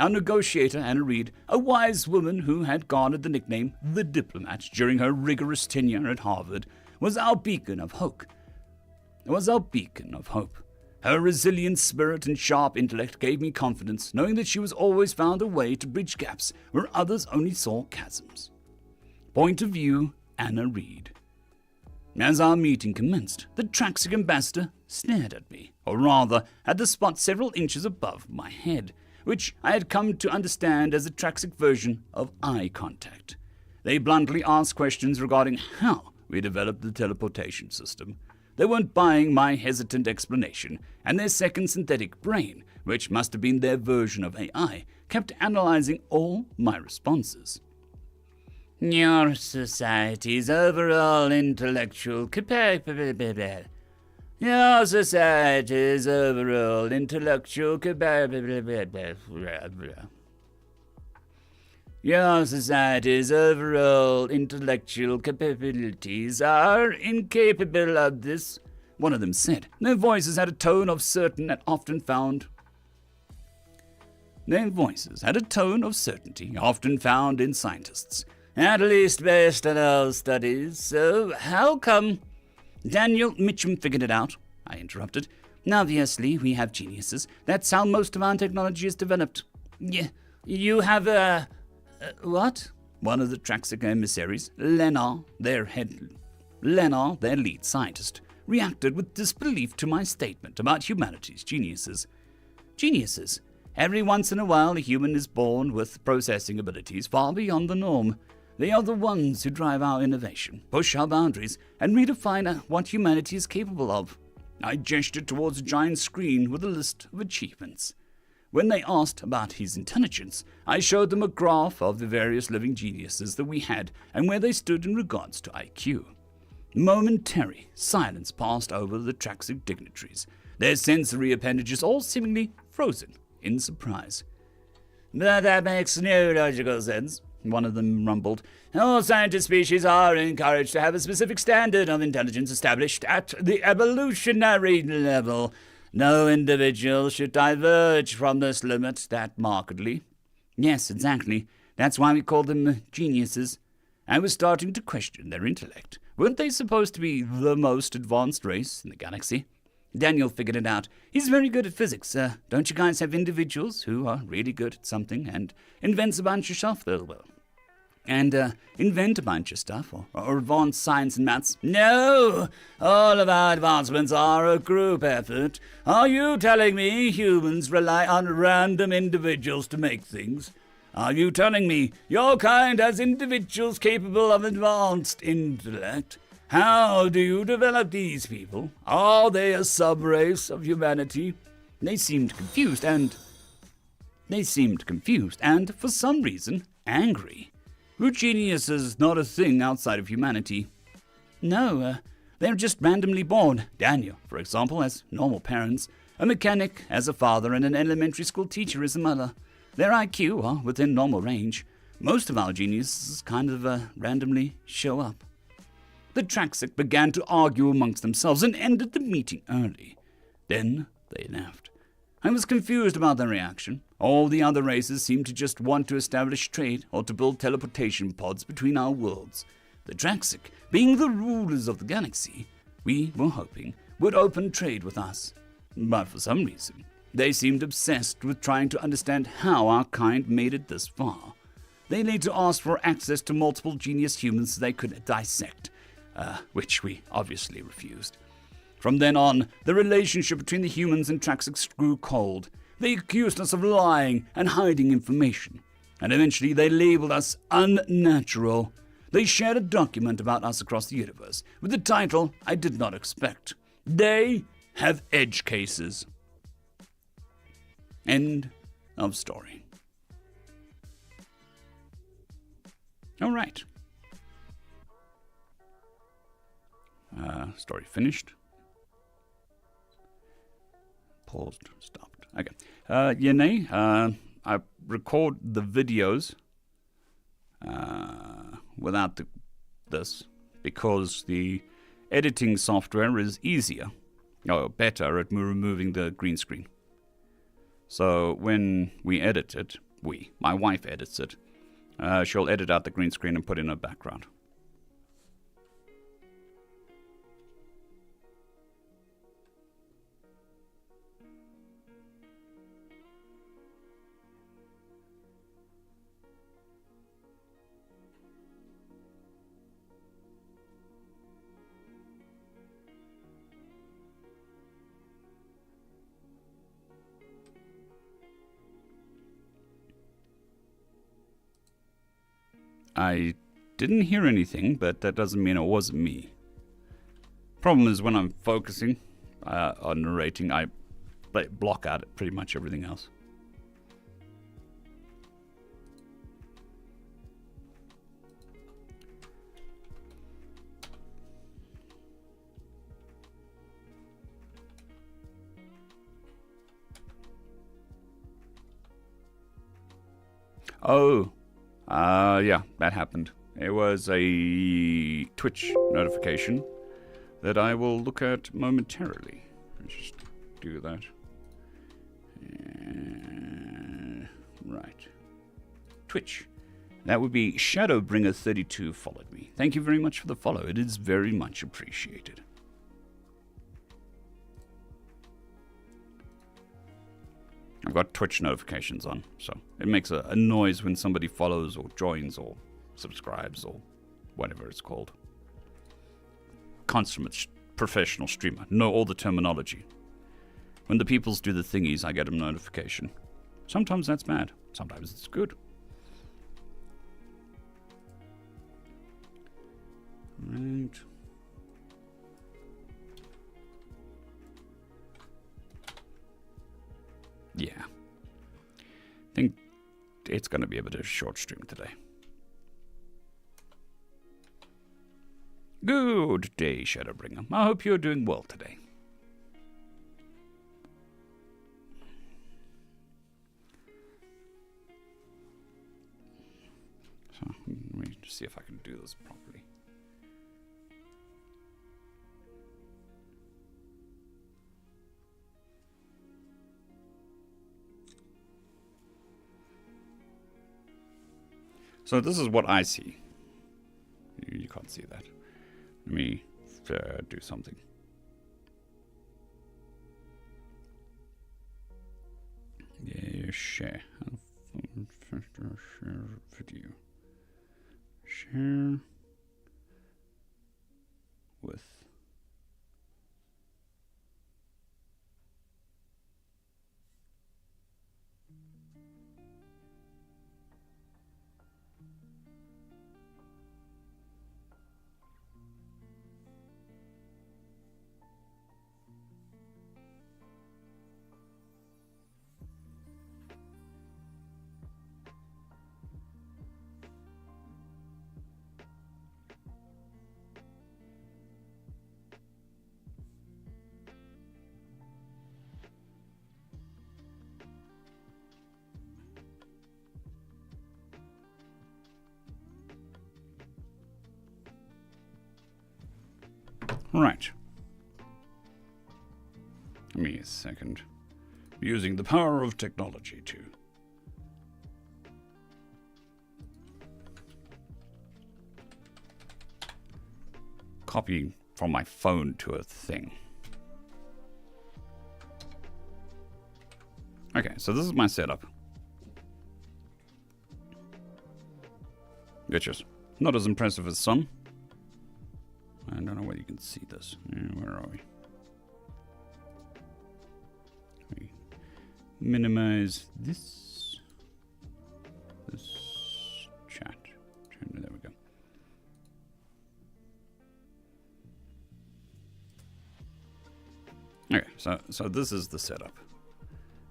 negotiator, Anna Reed, a wise woman who had garnered the nickname The Diplomat during her rigorous tenure at Harvard, was our beacon of hope. Her resilient spirit and sharp intellect gave me confidence, knowing that she was always found a way to bridge gaps where others only saw chasms. Point of view, Anna Reed. As our meeting commenced, the Traxic ambassador stared at me, or rather at the spot several inches above my head, which I had come to understand as a Traxic version of eye contact. They bluntly asked questions regarding how we developed the teleportation system. They weren't buying my hesitant explanation, and their second synthetic brain, which must have been their version of AI, kept analyzing all my responses. Your society's overall intellectual capability. Your society's overall intellectual capability. Your society's overall intellectual capabilities are incapable of this, one of them said. Their voices had a tone of certainty often found in scientists, at least based on our studies. So how come? Daniel Mitchum figured it out, I interrupted. Obviously, we have geniuses. That's how most of our technology is developed. You have what? One of the Traxic emissaries, Lenar, their lead scientist, reacted with disbelief to my statement about humanity's geniuses. Geniuses. Every once in a while, a human is born with processing abilities far beyond the norm. They are the ones who drive our innovation, push our boundaries, and redefine what humanity is capable of. I gestured towards a giant screen with a list of achievements. When they asked about his intelligence, I showed them a graph of the various living geniuses that we had and where they stood in regards to IQ. Momentary silence passed over the Traxic dignitaries, their sensory appendages all seemingly frozen in surprise. "But that makes no logical sense," one of them rumbled. "All scientist species are encouraged to have a specific standard of intelligence established at the evolutionary level. No individual should diverge from this limit that markedly." Yes, exactly. That's why we call them geniuses. I was starting to question their intellect. Weren't they supposed to be the most advanced race in the galaxy? Daniel figured it out. He's very good at physics. Don't you guys have individuals who are really good at something and invents a bunch of stuff invent a bunch of stuff, or advanced science and maths? No! All of our advancements are a group effort. Are you telling me humans rely on random individuals to make things? Are you telling me your kind has individuals capable of advanced intellect? How do you develop these people? Are they a sub-race of humanity? They seemed confused and, for some reason, angry. Were geniuses not a thing outside of humanity? No, they're just randomly born. Daniel, for example, has normal parents. A mechanic has a father, and an elementary school teacher is a mother. Their IQ are within normal range. Most of our geniuses kind of randomly show up. The Traxic began to argue amongst themselves and ended the meeting early. Then they left. I was confused about their reaction. All the other races seemed to just want to establish trade or to build teleportation pods between our worlds. The Traxic, being the rulers of the galaxy, we were hoping would open trade with us. But for some reason, they seemed obsessed with trying to understand how our kind made it this far. They later asked for access to multiple genius humans so they could dissect, which we obviously refused. From then on, the relationship between the humans and Traxics grew cold. They accused us of lying and hiding information, and eventually they labeled us unnatural. They shared a document about us across the universe with the title I did not expect. They have edge cases. End of story. All right. Story finished. Paused, stopped. Okay. I record the videos without this because the editing software is easier, or better at removing the green screen. So when we edit it, my wife edits it, she'll edit out the green screen and put in a background. I didn't hear anything, but that doesn't mean it wasn't me. Problem is when I'm focusing on narrating, I block out pretty much everything else. Oh, yeah, that happened. It was a Twitch notification that I will look at momentarily. Let's just do that. Right. Twitch. That would be Shadowbringer32 followed me. Thank you very much for the follow. It is very much appreciated. I've got Twitch notifications on, so it makes a noise when somebody follows or joins or subscribes or whatever it's called. Consummate professional streamer. Know all the terminology. When the peoples do the thingies, I get a notification. Sometimes that's bad. Sometimes it's good. Right. Yeah. I think it's going to be a bit of a short stream today. Good day, Shadowbringer. I hope you're doing well today. So, let me just see if I can do this properly. So this is what I see. You can't see that. Let me do something. Yeah, share. Share video. Share with. Right. Give me a second. Using the power of technology to copy from my phone to a thing. Okay, so this is my setup. Bitches. Not as impressive as some. I don't know whether you can see this. Where are we? We minimize this. This chat. There we go. Okay, so this is the setup.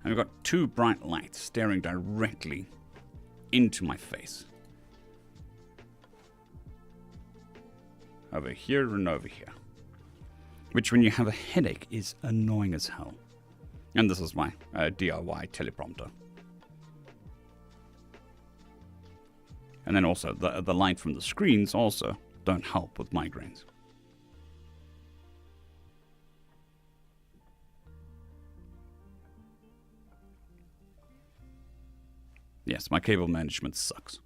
And we've got two bright lights staring directly into my face. Over here and over here. Which, when you have a headache, is annoying as hell. And this is my DIY teleprompter. And then also, the light from the screens also don't help with migraines. Yes, my cable management sucks.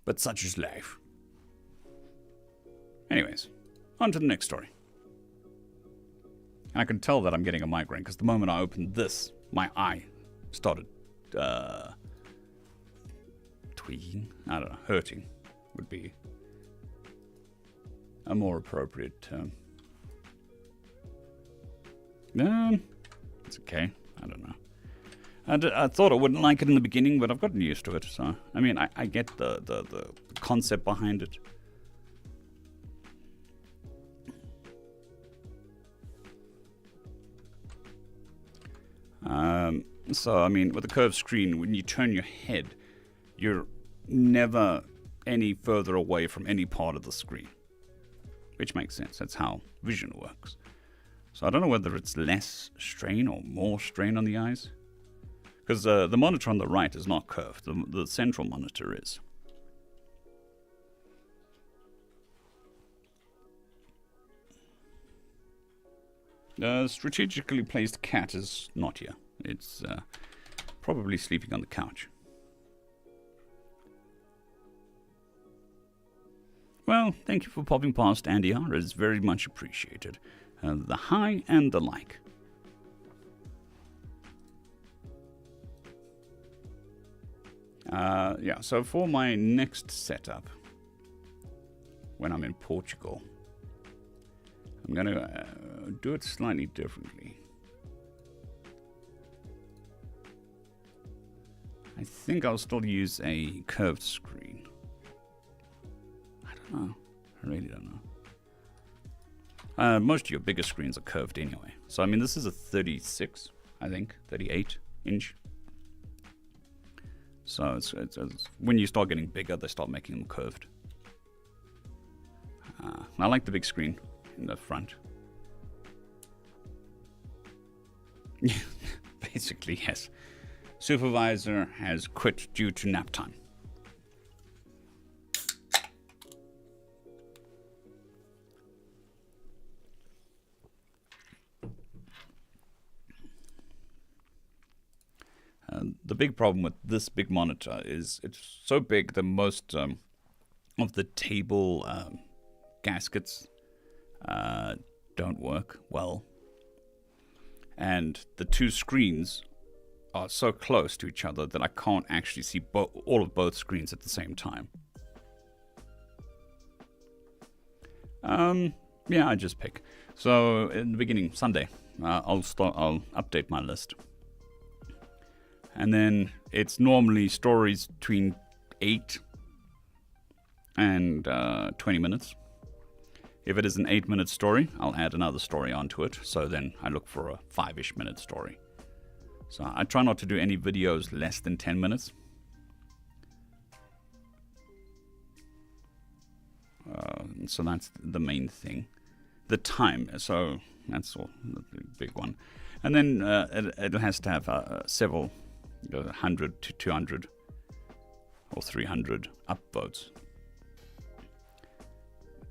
But such is life. Anyways, on to the next story. And I can tell that I'm getting a migraine because the moment I opened this, my eye started tweaking. I don't know, hurting would be a more appropriate term. It's okay. I don't know. I thought I wouldn't like it in the beginning, but I've gotten used to it. So, I mean, I get the concept behind it. So, I mean, with a curved screen, when you turn your head, you're never any further away from any part of the screen. Which makes sense. That's how vision works. So I don't know whether it's less strain or more strain on the eyes. Because the monitor on the right is not curved. The central monitor is. The strategically placed cat is not here. It's probably sleeping on the couch. Well, thank you for popping past, Andy R. It's very much appreciated. The hi and the like. Yeah, so for my next setup, when I'm in Portugal, I'm going to do it slightly differently. I think I'll still use a curved screen. I don't know. I really don't know. Most of your bigger screens are curved anyway. So, I mean, this is a 36, I think, 38 inch. So, it's when you start getting bigger, they start making them curved. I like the big screen in the front. Basically, yes. Supervisor has quit due to nap time. The big problem with this big monitor is it's so big that most of the table gaskets don't work well. And the two screens are so close to each other that I can't actually see all of both screens at the same time. Yeah, I just pick. So in the beginning, Sunday, I'll update my list. And then it's normally stories between 8 and 20 minutes. If it is an 8-minute story, I'll add another story onto it. So then I look for a 5-ish minute story. So I try not to do any videos less than 10 minutes. So that's the main thing. The time, so that's all, the big one. And then it has to have several 100 to 200 or 300 upvotes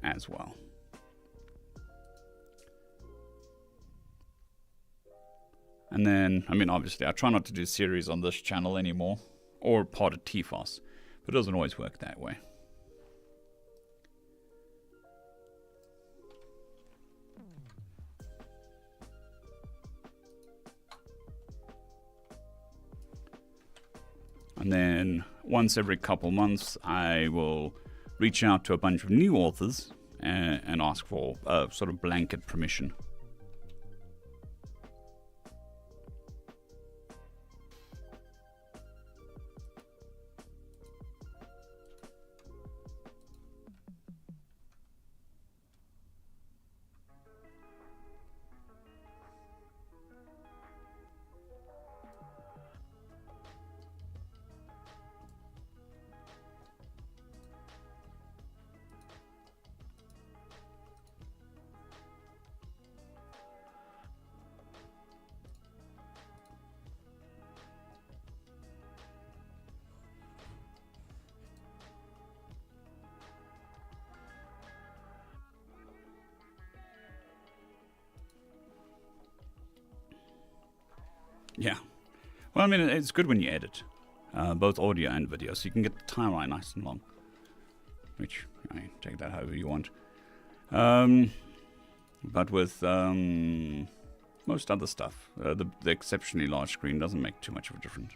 as well. And then, I mean, obviously, I try not to do series on this channel anymore, or part of TFOS, but it doesn't always work that way. And then, once every couple months, I will reach out to a bunch of new authors and ask for sort of blanket permission. Yeah. Well, I mean, it's good when you edit, both audio and video, so you can get the timeline nice and long. Which, I mean, take that however you want. But with most other stuff, the exceptionally large screen doesn't make too much of a difference.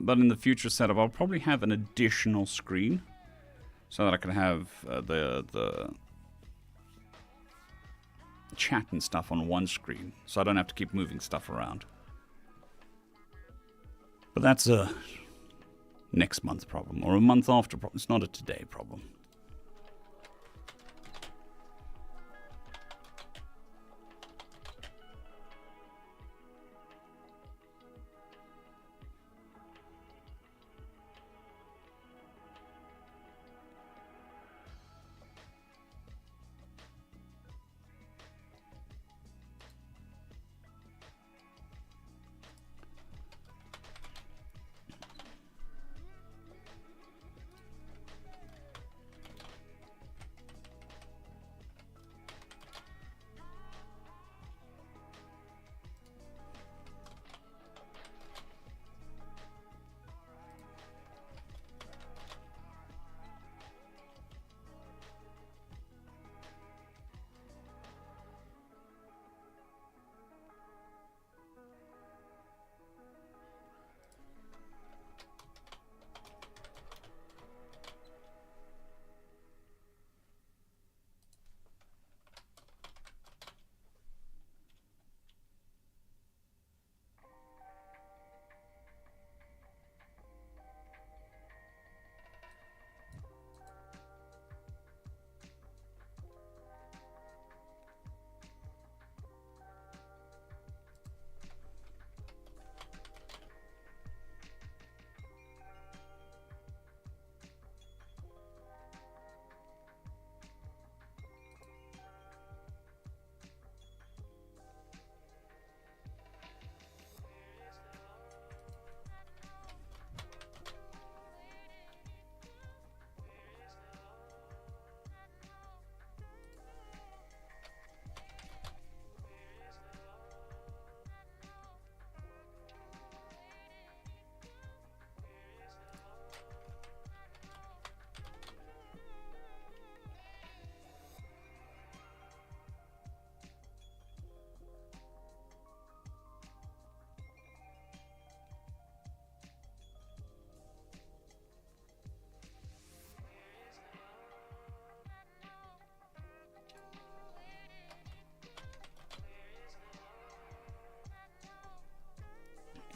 But in the future setup, I'll probably have an additional screen. so that I can have the chat and stuff on one screen, so I don't have to keep moving stuff around. But that's a next month problem, or a month after problem. It's not a today problem.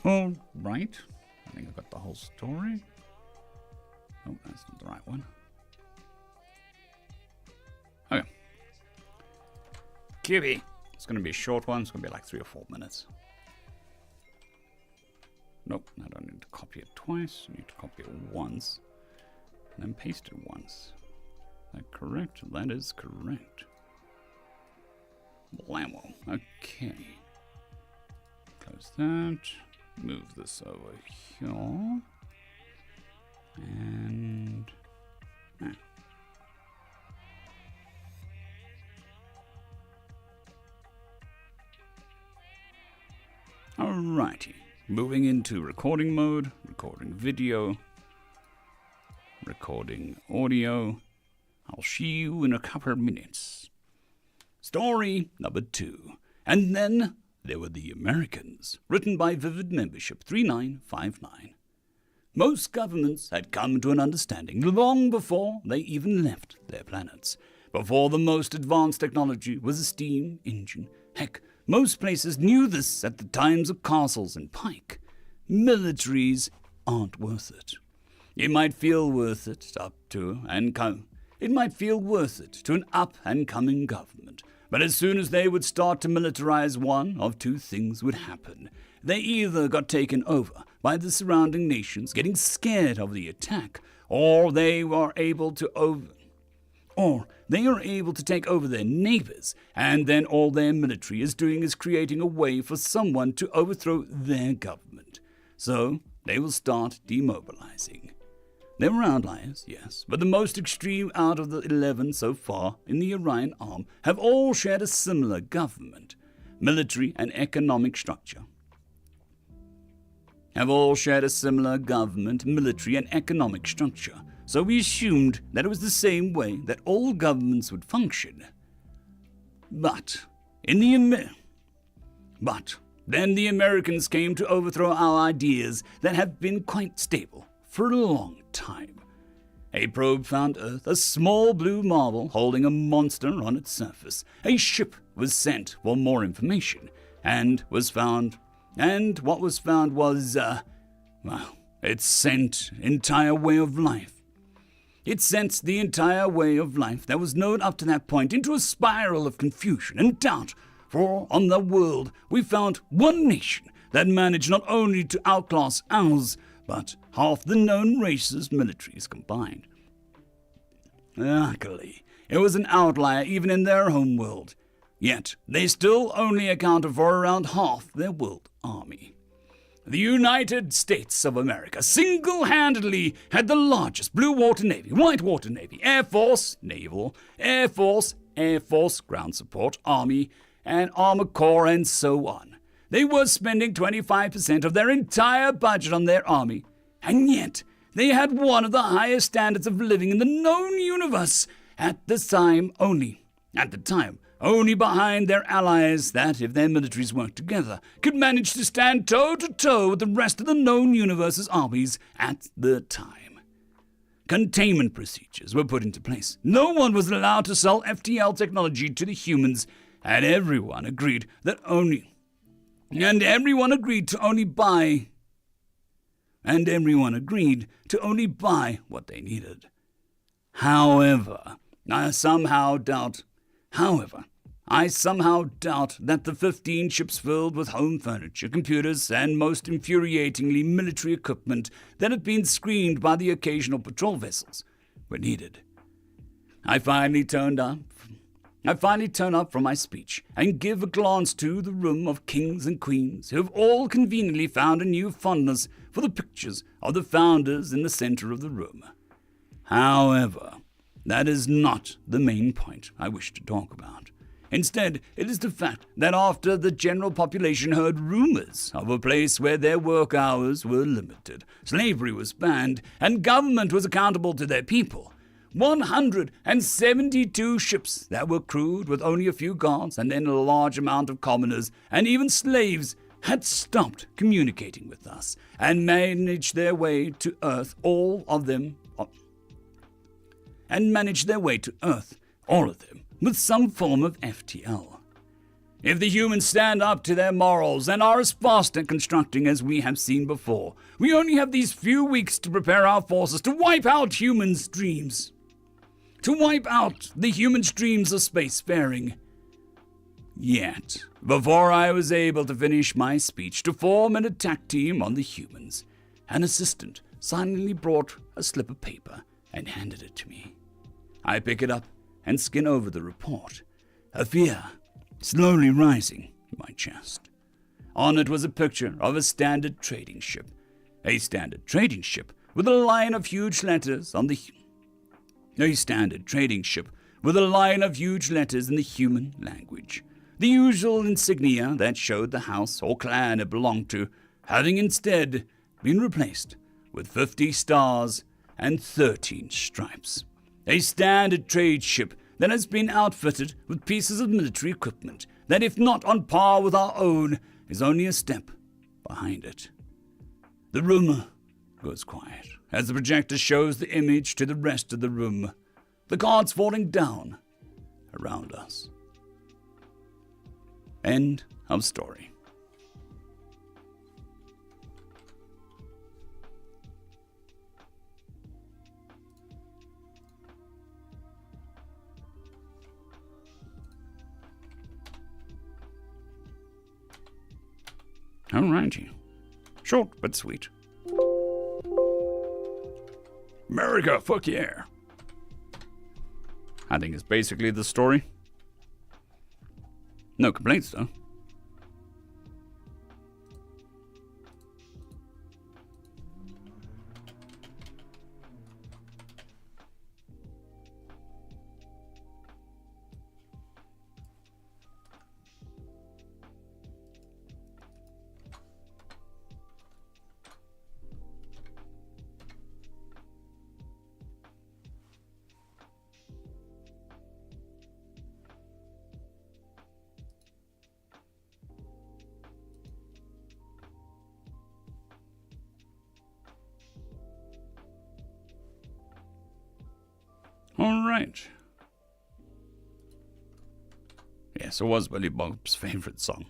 All right. I think I've got the whole story. Oh, that's not the right one. Okay. QB. It's going to be a short one. It's going to be like 3 or 4 minutes. Nope, I don't need to copy it twice. I need to copy it once. And then paste it once. Is that correct? That is correct. Blammo. Okay. Close that. Move this over here. And... Alrighty. Moving into recording mode, recording video, recording audio. I'll see you in a couple of minutes. Story number 2. And then there were the Americans, written by Vivid Membership 3959. Most governments had come to an understanding long before they even left their planets. Before the most advanced technology was a steam engine. Heck, most places knew this at the times of castles and pike. Militaries aren't worth it. It might feel worth it to an up-and-coming government. But as soon as they would start to militarize, one of two things would happen. They either got taken over by the surrounding nations getting scared of the attack, or they are able to take over their neighbors, and then all their military is doing is creating a way for someone to overthrow their government. So they will start demobilizing. There were outliers, yes, but the most extreme out of the 11 so far in the Orion Arm have all shared a similar government, military and economic structure. So we assumed that it was the same way that all governments would function. But then the Americans came to overthrow our ideas that have been quite stable for a long time. A probe found Earth, a small blue marble holding a monster on its surface. A ship was sent for more information, and what was found was, it sent entire way of life. It sent the entire way of life that was known up to that point into a spiral of confusion and doubt, for on the world we found one nation that managed not only to outclass ours, but half the known races' militaries combined. Luckily, it was an outlier even in their home world, yet they still only accounted for around half their world army. The United States of America single-handedly had the largest blue water navy, white water navy, air force, naval, air force, ground support, army, and armor corps, and so on. They were spending 25% of their entire budget on their army, and yet they had one of the highest standards of living in the known universe at the time, only behind their allies that, if their militaries worked together, could manage to stand toe-to-toe with the rest of the known universe's armies at the time. Containment procedures were put into place. No one was allowed to sell FTL technology to the humans, and everyone agreed to only buy what they needed. However, I somehow doubt that the 15 ships filled with home furniture, computers, and most infuriatingly military equipment that had been screened by the occasional patrol vessels were needed. I finally turn up from my speech and give a glance to the room of kings and queens who have all conveniently found a new fondness for the pictures of the founders in the center of the room. However, that is not the main point I wish to talk about. Instead, it is the fact that after the general population heard rumors of a place where their work hours were limited, slavery was banned, and government was accountable to their people, 172 ships that were crewed with only a few guards and then a large amount of commoners and even slaves had stopped communicating with us and managed their way to Earth, all of them, with some form of FTL. If the humans stand up to their morals and are as fast at constructing as we have seen before, we only have these few weeks to prepare our forces to wipe out humans' dreams. To wipe out the humans' dreams of spacefaring. Yet, before I was able to finish my speech to form an attack team on the humans, an assistant silently brought a slip of paper and handed it to me. I pick it up and skin over the report, a fear slowly rising in my chest. On it was a picture of a standard trading ship with a line of huge letters in the human language, the usual insignia that showed the house or clan it belonged to, having instead been replaced with 50 stars and 13 stripes. A standard trade ship that has been outfitted with pieces of military equipment that, if not on par with our own, is only a step behind it. The room goes quiet as the projector shows the image to the rest of the room, the cards falling down around us. End of story. Alrighty. Short but sweet. America, fuck yeah. I think it's basically the story. No complaints, though. All right. Yes, it was Billy Bob's favorite song.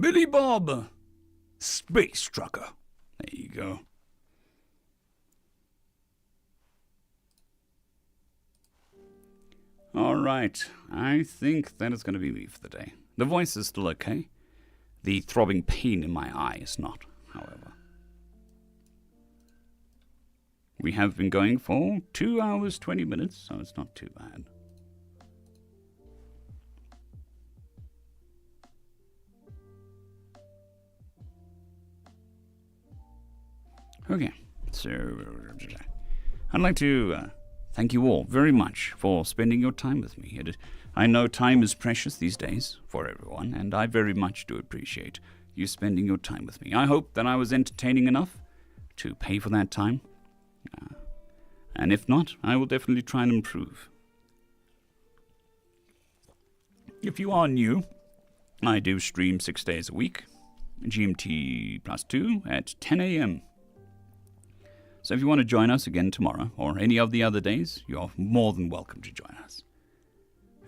Billy Bob, Space Trucker. There you go. All right, I think that is going to be me for the day. The voice is still okay. The throbbing pain in my eye is not, however. We have been going for 2 hours, 20 minutes, so it's not too bad. Okay, so I'd like to thank you all very much for spending your time with me. I know time is precious these days for everyone, and I very much do appreciate you spending your time with me. I hope that I was entertaining enough to pay for that time. And if not, I will definitely try and improve. If you are new, I do stream 6 days a week, GMT +2 at 10 a.m. So if you want to join us again tomorrow, or any of the other days, you're more than welcome to join us.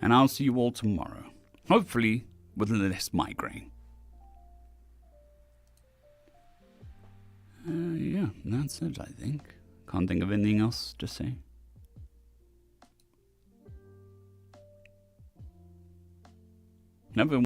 And I'll see you all tomorrow, hopefully with less migraine. Yeah, that's it, I think. Can't think of anything else to say. Never